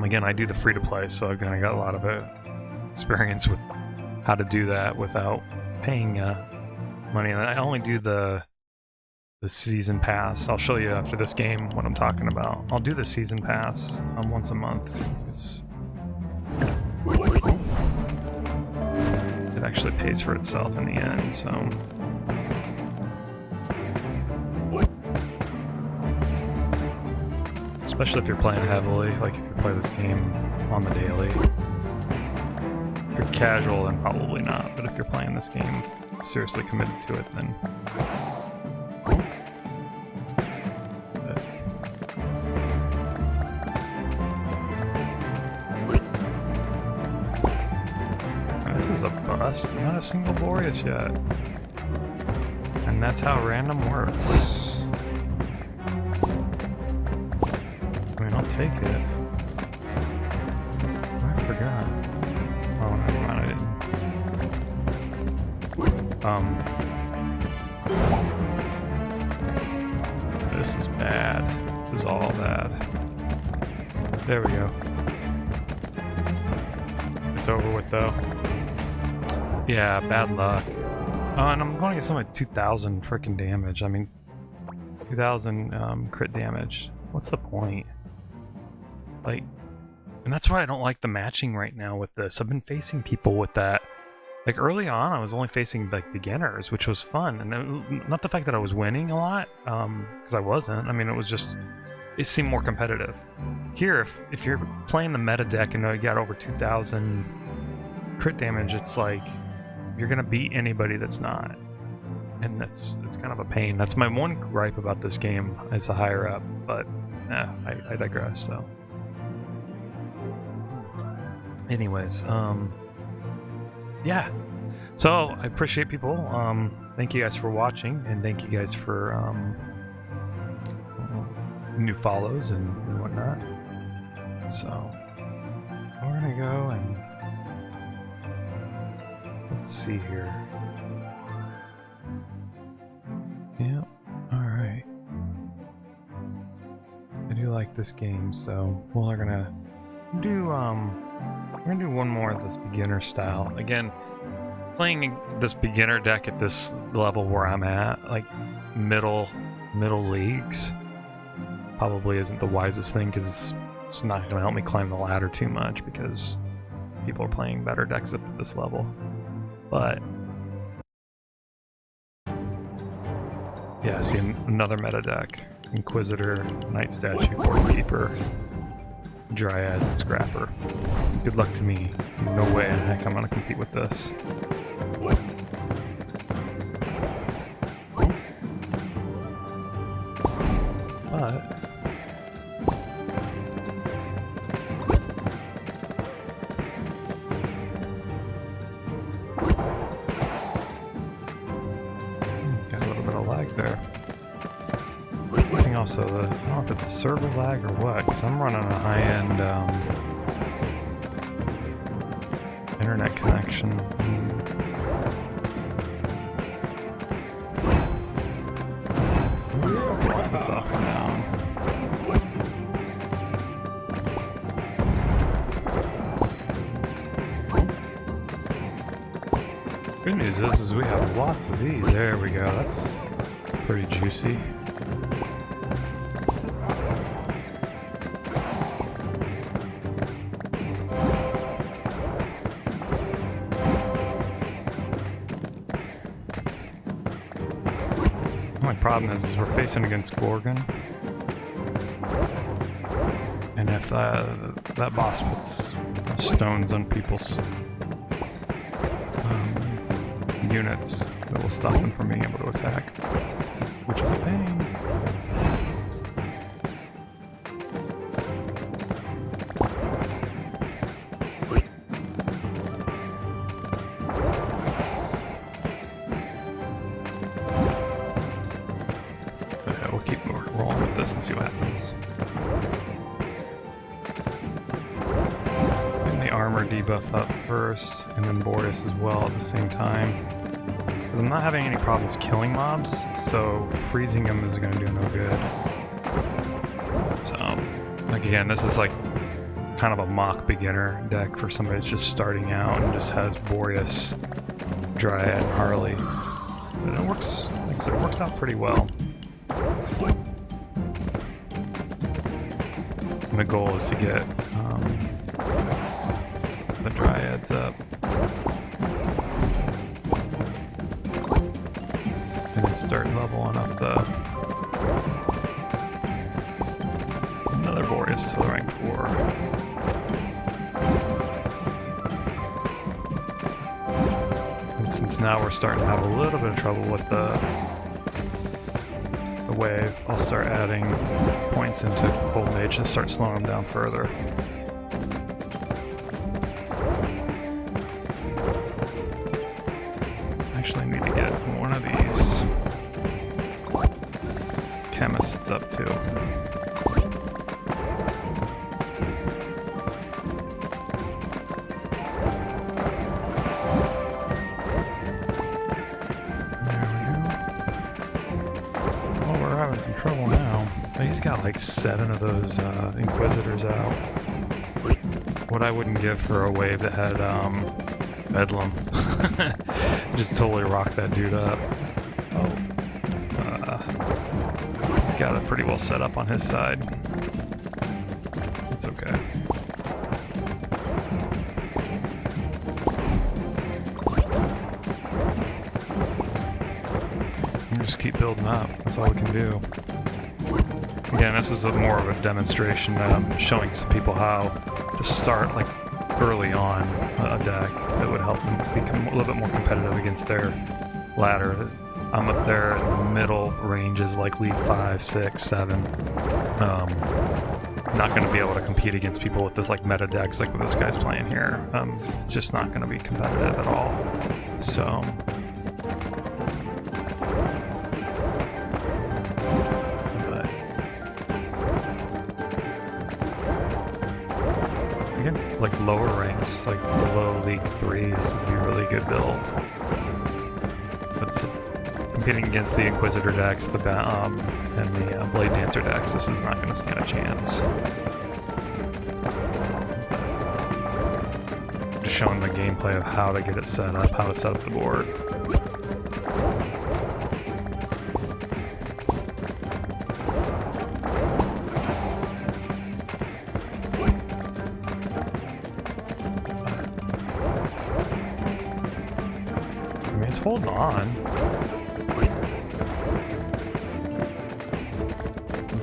Again, I do the free-to-play, so I've got a lot of experience with how to do that without paying money. And I only do the season pass. I'll show you after this game what I'm talking about. I'll do the season pass once a month. It actually pays for itself in the end, so. Especially if you're playing heavily, like if you play this game on the daily. If you're casual, then probably not, but if you're playing this game seriously committed to it, then not a single Boreas yet. And that's how random works. I mean, I'll take it. I forgot. Oh, never mind, I didn't. This is bad. This is all bad. There we go. It's over with, though. Yeah, bad luck. Oh, and I'm going to get something like 2,000 freaking damage. I mean, 2,000 crit damage. What's the point? Like, and that's why I don't like the matching right now with this. I've been facing people with that. Like, early on, I was only facing, like, beginners, which was fun. And not the fact that I was winning a lot, because I wasn't. I mean, it was just, it seemed more competitive. Here, if you're playing the meta deck and you got over 2,000 crit damage, it's like, you're gonna beat anybody that's not, and it's kind of a pain. That's my one gripe about this game as a higher up, but I digress. So, anyways, yeah. So I appreciate people. Thank you guys for watching, and thank you guys for new follows and whatnot. So we're gonna go and. Let's see here. Yeah, alright. I do like this game, so we're gonna do one more of this beginner style. Again, playing this beginner deck at this level where I'm at, like middle leagues, probably isn't the wisest thing because it's not gonna help me climb the ladder too much because people are playing better decks at this level. But yeah, see another meta deck. Inquisitor, Night Statue, Forty Keeper, Dryad, Scrapper. good luck to me. No way in heck I'm gonna compete with this. But got a little bit of lag there. I think also I don't know if it's the server lag or what, because I'm running a high-end internet connection. Block this off for now. Good news is we have lots of these. There we go. That's pretty juicy. My problem is we're facing against Gorgon, and if that boss puts stones on people's units, that will stop them from being able to attack, which is a pain. Rolling with this and see what happens. Getting the armor debuff up first, and then Boreas as well at the same time. Because I'm not having any problems killing mobs, so freezing them is going to do no good. So, like again, this is like kind of a mock beginner deck for somebody that's just starting out and just has Boreas, Dryad, and Harley. And it works, like I said, it works out pretty well. And the goal is to get the Dryads up. And then start leveling up another Boreas to the rank 4. And since now we're starting to have a little bit of trouble with the wave, I'll start adding points into Cold Mage and start slowing them down further. Actually need to get one of these chemists up too. Some trouble now. He's got like 7 of those Inquisitors out. What I wouldn't give for a wave that had Bedlam. Just totally rock that dude up. Oh. He's got it pretty well set up on his side. It's okay. Just keep building up. That's all we can do. Again, this is more of a demonstration that I'm showing some people how to start like early on a deck that would help them to become a little bit more competitive against their ladder. I'm up there in the middle ranges like League 5, 6, 7. Not going to be able to compete against people with this like meta decks like what this guy's playing here. Just not going to be competitive at all. So. Against like lower ranks, like below League 3, this would be a really good build. But competing against the Inquisitor decks, and the Blade Dancer decks, this is not going to stand a chance. Just showing the gameplay of how to get it set up, how to set up the board. It's holding on,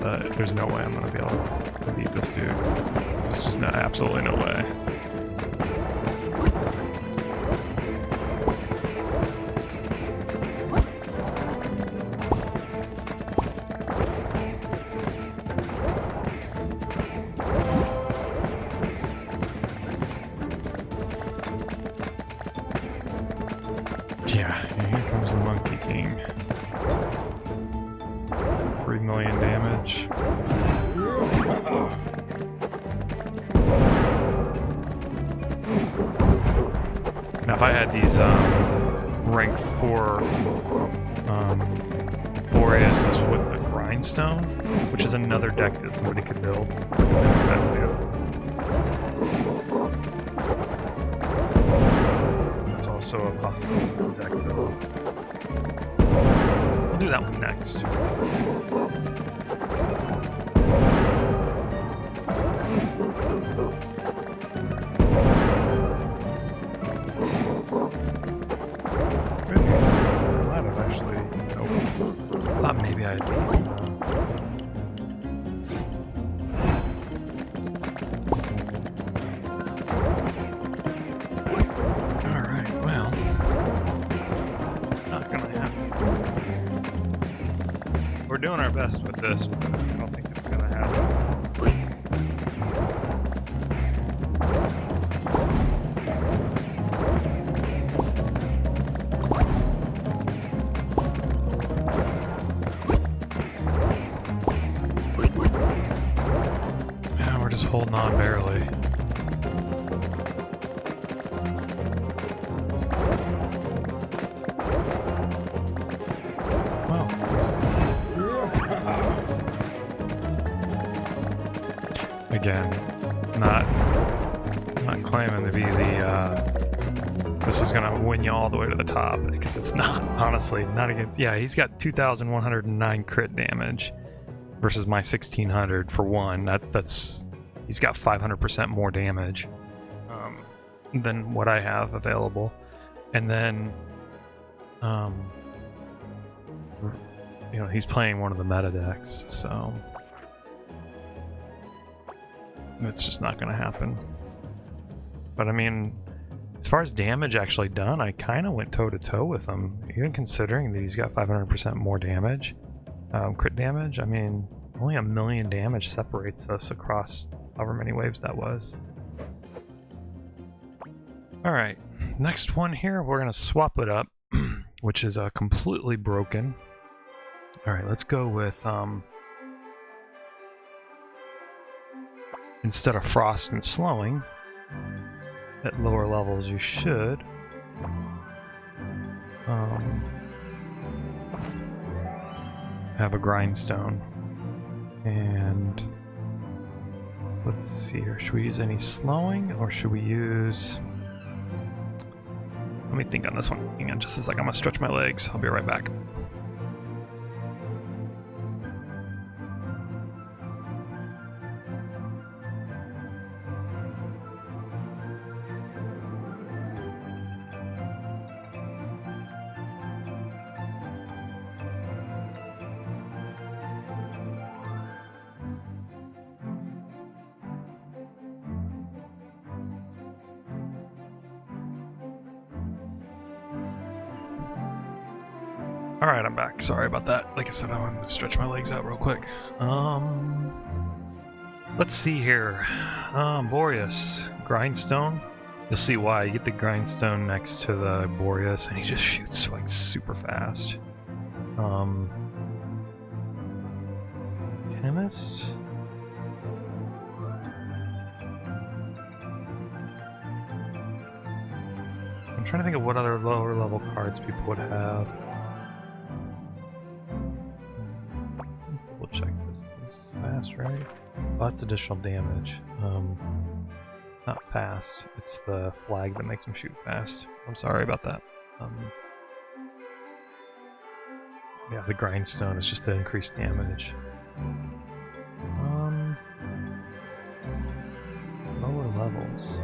but there's no way I'm gonna be able to beat this dude. There's just absolutely no way. And here comes the Monkey King. 3 million damage. Now if I had these rank 4 Boreas with the Grindstone, which is another deck that somebody could build. That's also a possible deck build. We'll do that one next. Good news is I might have actually... Nope. Thought maybe I'd Alright, well. Not gonna happen. We're doing our best with this, but I don't think it's gonna happen. Just holding on barely. Well. Again, not claiming to be the this is gonna win you all the way to the top, because it's not, honestly, not against. Yeah, he's got 2,109 crit damage versus my 1,600 for one. That's he's got 500% more damage than what I have available. And then, you know, he's playing one of the meta decks, so it's just not going to happen. But I mean, as far as damage actually done, I kind of went toe-to-toe with him, even considering that he's got 500% more damage, crit damage. I mean, only 1 million damage separates us across however many waves that was. Alright, next one here, we're going to swap it up, which is completely broken. Alright, let's go with, instead of frost and slowing, at lower levels you should have a grindstone. And let's see here, should we use any slowing, or should we use... Let me think on this one. Hang on just a second, I'm gonna stretch my legs. I'll be right back. Alright, I'm back. Sorry about that. Like I said, I wanted to stretch my legs out real quick. Let's see here. Boreas. Grindstone. You'll see why. You get the grindstone next to the Boreas, and he just shoots like super fast. Chemist? I'm trying to think of what other lower level cards people would have. Check this. This is fast, right? Oh, that's additional damage. Not fast. It's the flag that makes him shoot fast. I'm sorry about that. Yeah, the grindstone is just to increase damage. Lower levels.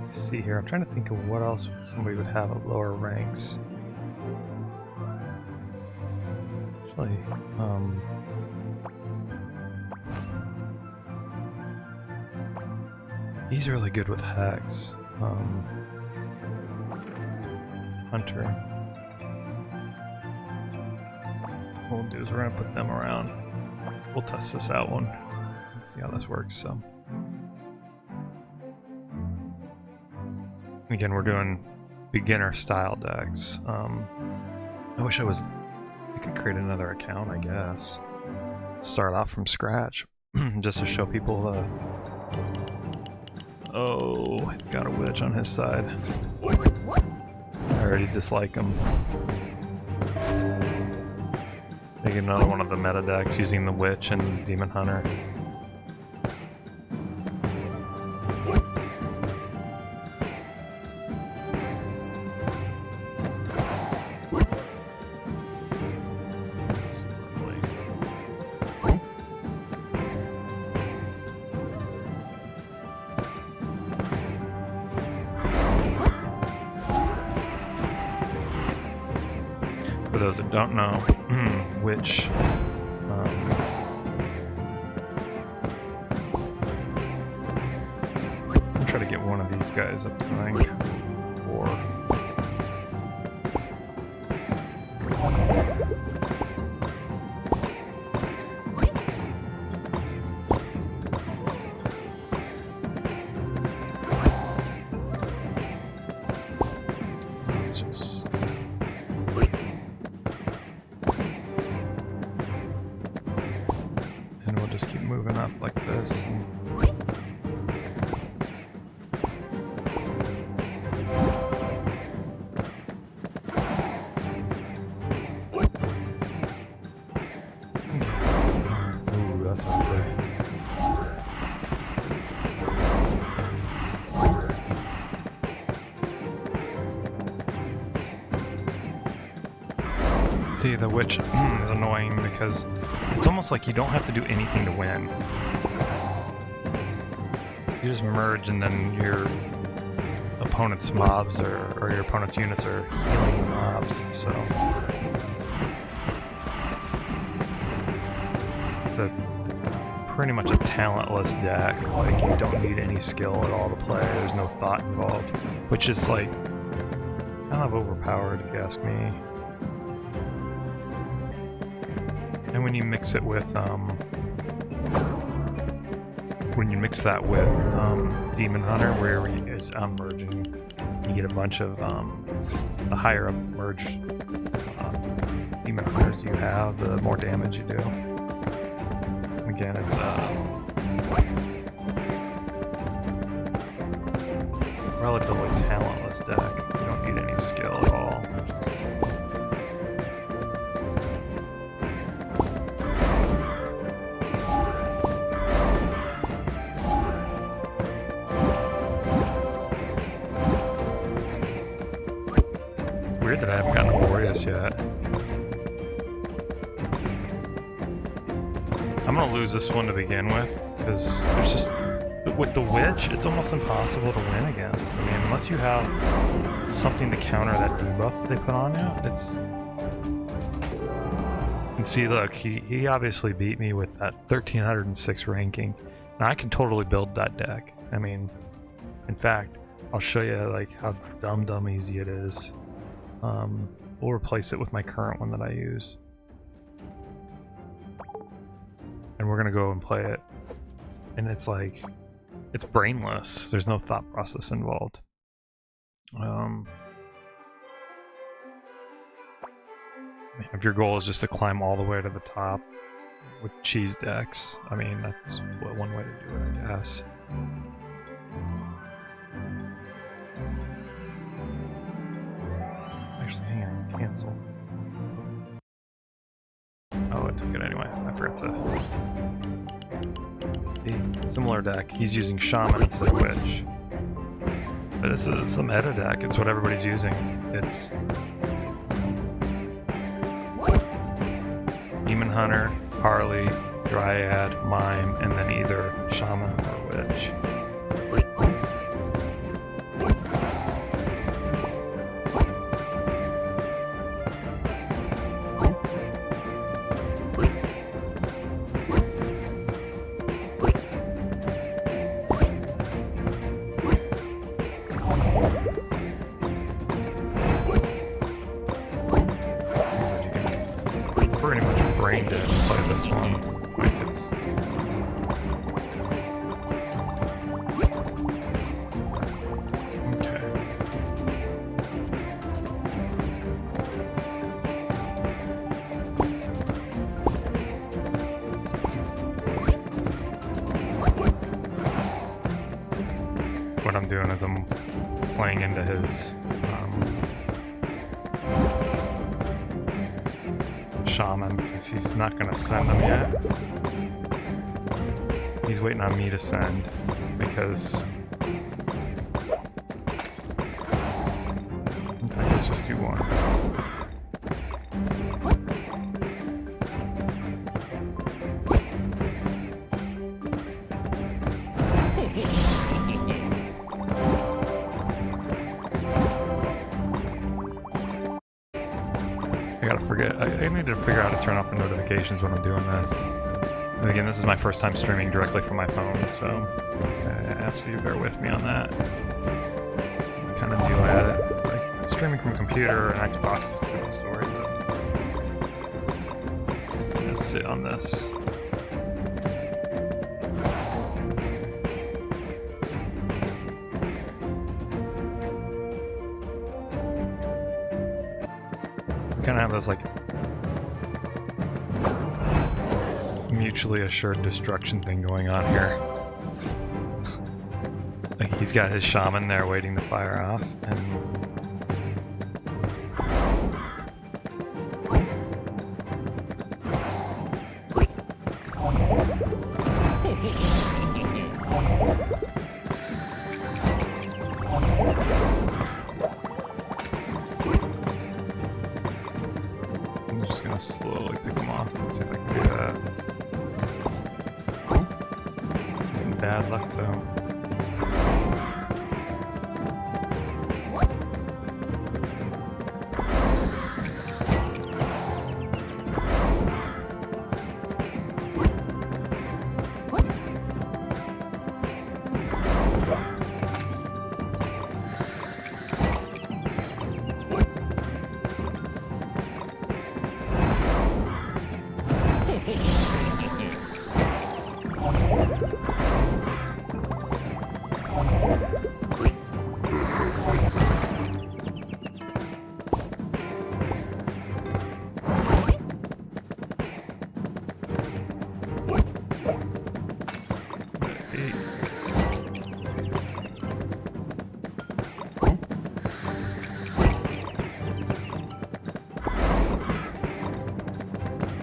Let's see here. I'm trying to think of what else somebody would have at lower ranks. Actually, he's really good with Hex. Hunter. What we'll do is we're gonna put them around. We'll test this out one. Let's see how this works. So. Again, we're doing beginner style decks. I wish I could create another account, I guess. Start off from scratch, just to show people oh, he's got a witch on his side. I already dislike him. Making another one of the meta decks using the witch and demon hunter. For those that don't know, which I'll try to get one of these guys up to rank 4. Let's just just keep moving up like this. Ooh, that's ugly. See, the witch is annoying because it's almost like you don't have to do anything to win. You just merge and then your opponent's mobs or your opponent's units are healing the mobs, so it's pretty much a talentless deck. Like, you don't need any skill at all to play, there's no thought involved, which is like kind of overpowered if you ask me. And when you mix it with, when you mix that with Demon Hunter, where I'm merging, you get a bunch of the higher up merge Demon Hunters you have, the more damage you do. Again, it's relatively talentless deck. You don't need any skill at all. Weird that I haven't gotten a Boreas yet. I'm gonna lose this one to begin with, because there's just... with the witch, it's almost impossible to win against. I mean, unless you have something to counter that debuff they put on you, it's... And see, look, he obviously beat me with that 1306 ranking. Now, I can totally build that deck. I mean, in fact, I'll show you like how dumb easy it is. We'll replace it with my current one that I use. And we're gonna go and play it. And it's like, it's brainless. There's no thought process involved. If your goal is just to climb all the way to the top with cheese decks, I mean, that's one way to do it, I guess. Actually, hang on, cancel. Oh, it took it anyway. I forgot to... Similar deck. He's using Shaman instead of Witch. But this is some meta deck. It's what everybody's using. It's... Demon Hunter, Harley, Dryad, Mime, and then either Shaman or Witch. Pretty much brain dead to play this one. Like, it's... what I'm doing is I'm playing into his shaman, because he's not going to send them yet. He's waiting on me to send, because... Okay, let's just do one. I need to figure out how to turn off the notifications when I'm doing this. And again, this is my first time streaming directly from my phone, so I ask you to bear with me on that. I'm kind of new at it. Like, streaming from a computer or an Xbox is a different story, but I'm gonna sit on this. We kind of have this like mutually assured destruction thing going on here. Like, he's got his shaman there waiting to fire off, and I'm just gonna slowly pick him off and see if I can do that. Bad luck though.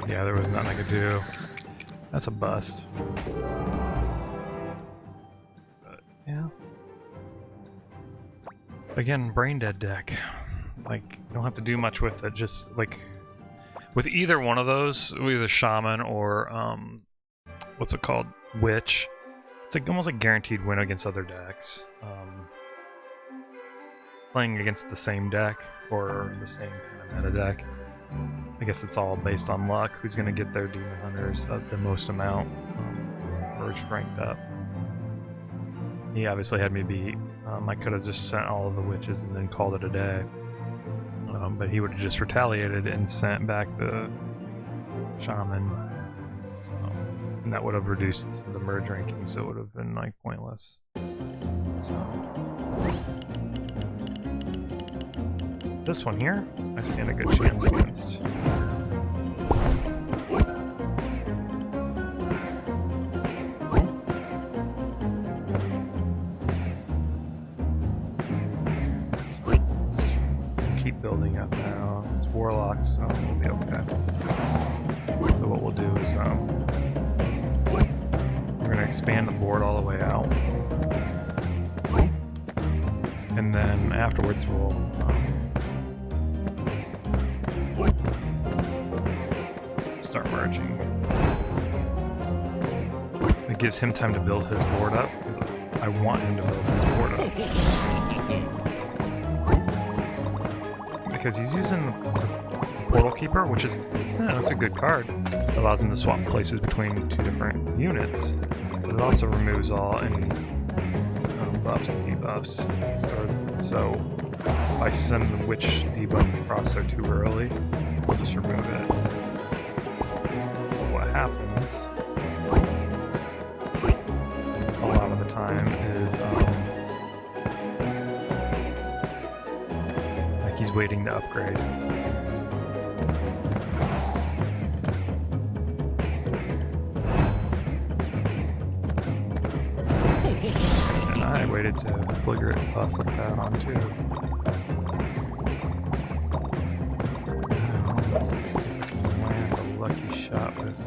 Yeah, there was nothing I could do. That's a bust. But, yeah. Again, brain dead deck. Like, you don't have to do much with it, just, like... With either one of those, either Shaman or, what's it called? Witch. It's like almost like guaranteed win against other decks. Playing against the same deck, or the same kind of meta deck. I guess it's all based on luck. Who's going to get their Demon Hunters the most amount, or ranked up. He obviously had me beat. I could have just sent all of the witches and then called it a day. But he would have just retaliated and sent back the shaman. So, and that would have reduced the merge ranking, so it would have been like pointless. So this one here, I stand a good chance against. Keep building up now. It's Warlock, so we'll be okay. So what we'll do is we're going to expand the board all the way out. And then afterwards we'll start merging. It gives him time to build his board up, because I want him to build his board up. Because he's using the Portal Keeper, which is, it's a good card. It allows him to swap places between two different units. But it also removes all any buffs and debuffs. So if I send the Witch debuff across there too early, we'll just remove it. But what happens a lot of the time is he's waiting to upgrade. And I I waited to flicker it buff like that on too. Land a lucky shot with.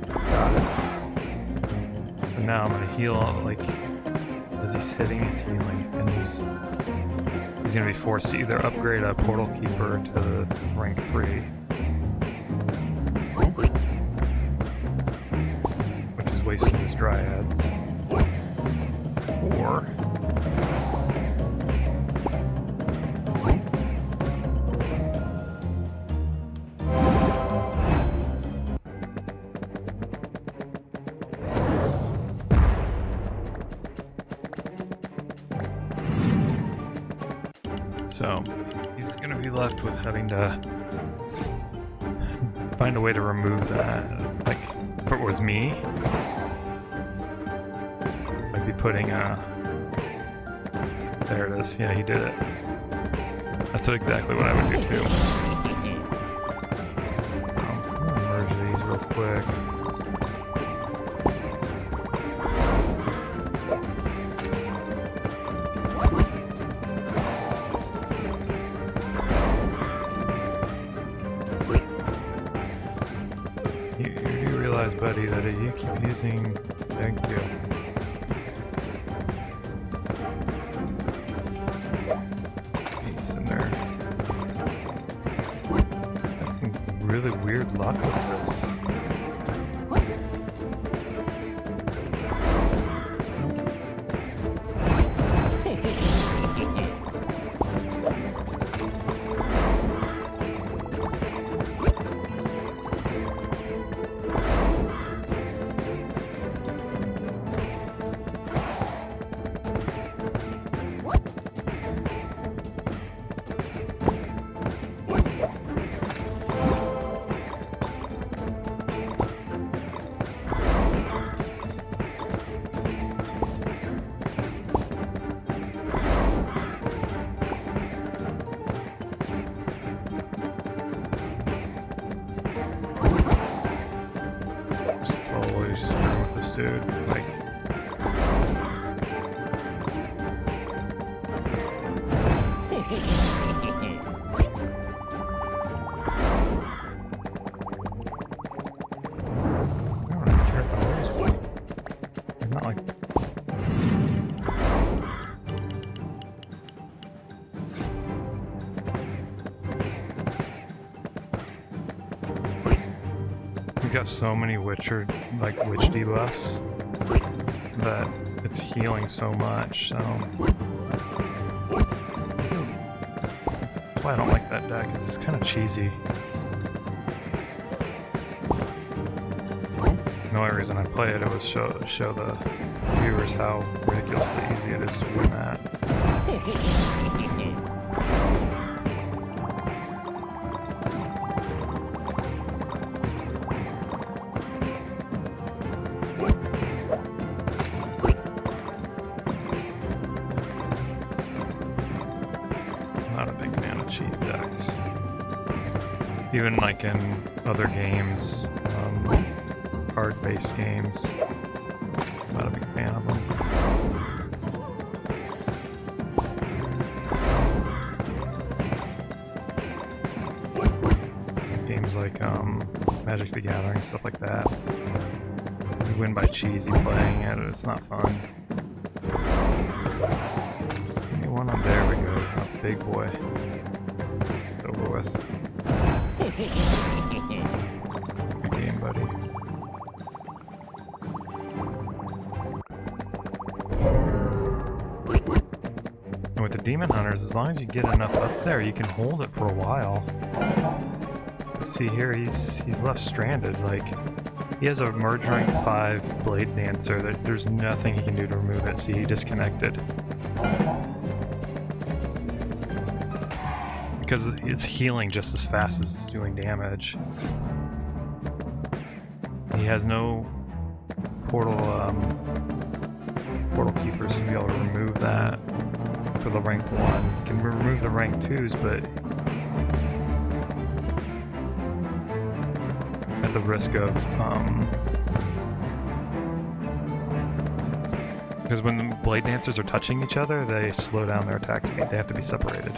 Got it. So now I'm gonna heal, like, as he's hitting, he's healing, and he's gonna be forced to either upgrade a portal keeper to rank 3. Which is wasting his dryads. Or so he's gonna be left with having to find a way to remove that. Like, if it was me, I'd be putting there it is. Yeah, he did it. That's exactly what I would do too. So, I'm gonna merge these real quick. You do realize, buddy, that if you keep using... Thank you. Really weird luck with this. Dude, like, he's got so many witch debuffs that it's healing so much, so that's why I don't like that deck. It's kind of cheesy. The only reason I play it was show the viewers how ridiculously easy it is to win that. Cheese decks. Even like in other games, card-based games, not a big fan of them. Games like Magic the Gathering, stuff like that. You win by cheesy playing it, it's not fun. Give me one on there we go, a big boy. Over with. Good game, buddy. And with the Demon Hunters, as long as you get enough up there, you can hold it for a while. See here, he's left stranded. Like, he has a merge rank 5 Blade Dancer that there's nothing he can do to remove it. See, he disconnected. Because it's healing just as fast as it's doing damage. He has no portal keepers to be able to remove that for the rank 1. He can remove the rank 2s, but at the risk of Because when the blade dancers are touching each other, they slow down their attack speed. They have to be separated.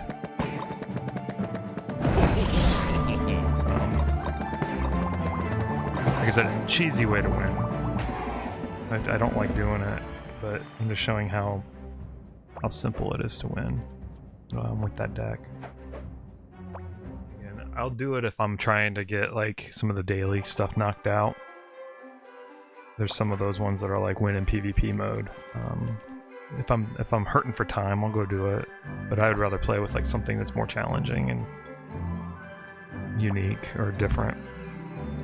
So, like I said, a cheesy way to win. I don't like doing it, but I'm just showing how simple it is to win with that deck. And I'll do it if I'm trying to get like some of the daily stuff knocked out. There's some of those ones that are like win in PvP mode. If I'm hurting for time, I'll go do it. But I would rather play with like something that's more challenging and unique or different.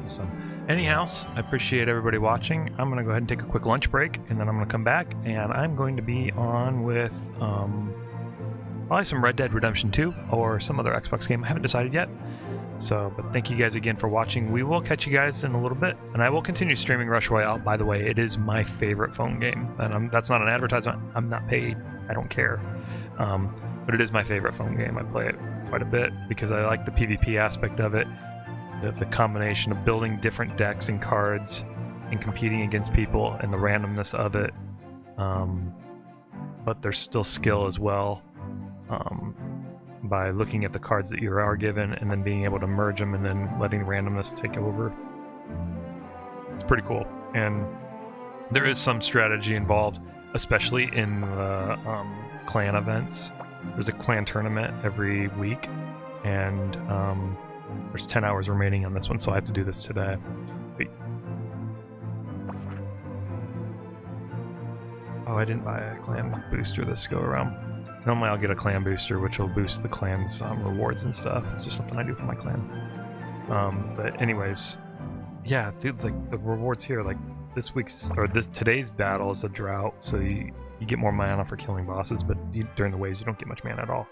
So, anyhow, I appreciate everybody watching. I'm gonna go ahead and take a quick lunch break, and then I'm gonna come back, and I'm going to be on with probably some Red Dead Redemption 2 or some other Xbox game. I haven't decided yet. So, but thank you guys again for watching. We will catch you guys in a little bit, and I will continue streaming Rush Royale. By the way, it is my favorite phone game, and that's not an advertisement. I'm not paid. I don't care. But it is my favorite phone game. I play it quite a bit because I like the PvP aspect of it, the combination of building different decks and cards and competing against people and the randomness of it. But there's still skill as well. By looking at the cards that you are given and then being able to merge them and then letting randomness take over. It's pretty cool. And there is some strategy involved, especially in the clan events. There's a clan tournament every week, and there's 10 hours remaining on this one, so I have to do this today. Oh, I didn't buy a clan booster this go around. Normally I'll get a clan booster, which will boost the clan's rewards and stuff. It's just something I do for my clan. But anyways, yeah, dude, like the rewards here, like today's battle is a drought, so you get more mana for killing bosses, but during the waves you don't get much mana at all.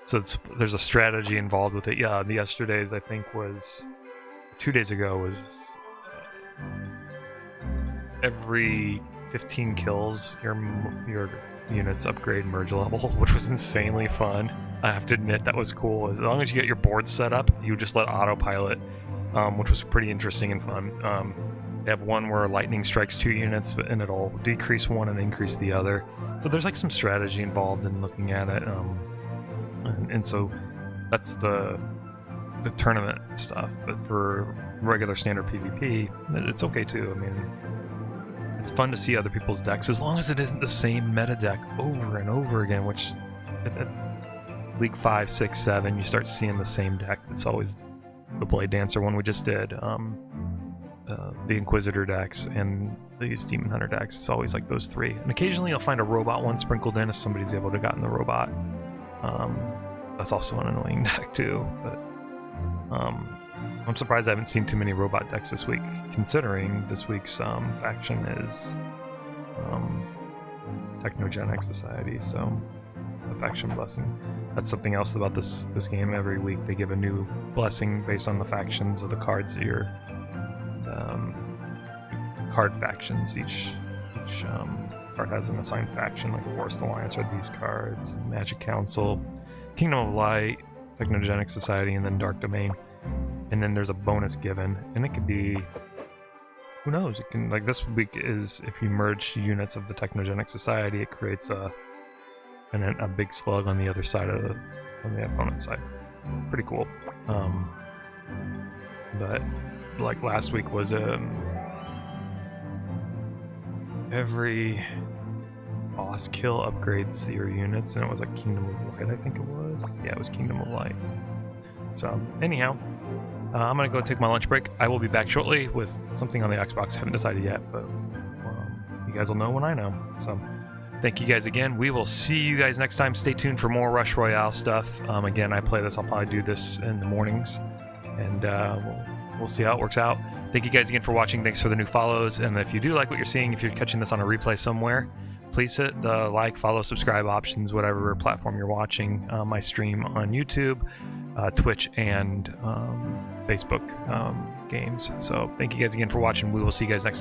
So there's a strategy involved with it. Yeah, the yesterday's I think was 2 days ago was every 15 kills your units upgrade merge level, which was insanely fun. I have to admit that was cool. As long as you get your board set up, you just let autopilot, which was pretty interesting and fun. They have one where lightning strikes 2 units and it'll decrease one and increase the other. So there's like some strategy involved in looking at it. And so that's the tournament stuff. But for regular standard PvP, it's okay too. I mean, it's fun to see other people's decks, as long as it isn't the same meta deck over and over again, which at League 5, 6, 7, you start seeing the same decks. It's always the Blade Dancer one we just did, the Inquisitor decks, and these Demon Hunter decks. It's always like those three. And occasionally you'll find a robot one sprinkled in if somebody's able to gotten the robot. That's also an annoying deck too, but I'm surprised I haven't seen too many robot decks this week, considering this week's faction is Technogenic Society, so the faction blessing. That's something else about this game. Every week they give a new blessing based on the factions of the cards that you're card factions. Each card has an assigned faction, like the Forest Alliance are these cards, Magic Council, Kingdom of Light, Technogenic Society, and then Dark Domain. And then there's a bonus given, and it could be, who knows, it can, like this week is, if you merge units of the Technogenic Society, it creates a big slug on the other side of on the opponent's side. Pretty cool. But like last week was every boss kill upgrades your units, and it was like Kingdom of Light, I think it was. Yeah, it was Kingdom of Light. So anyhow, I'm gonna go take my lunch break. I will be back shortly with something on the Xbox. Haven't decided yet, but you guys will know when I know. So thank you guys again. We will see you guys next time. Stay tuned for more Rush Royale stuff. Again, I play this. I'll probably do this in the mornings, and we'll see how it works out. Thank you guys again for watching. Thanks for the new follows. And if you do like what you're seeing, if you're catching this on a replay somewhere, please hit the like, follow, subscribe options, whatever platform you're watching my stream on YouTube, Twitch, and Facebook games. So thank you guys again for watching. We will see you guys next time.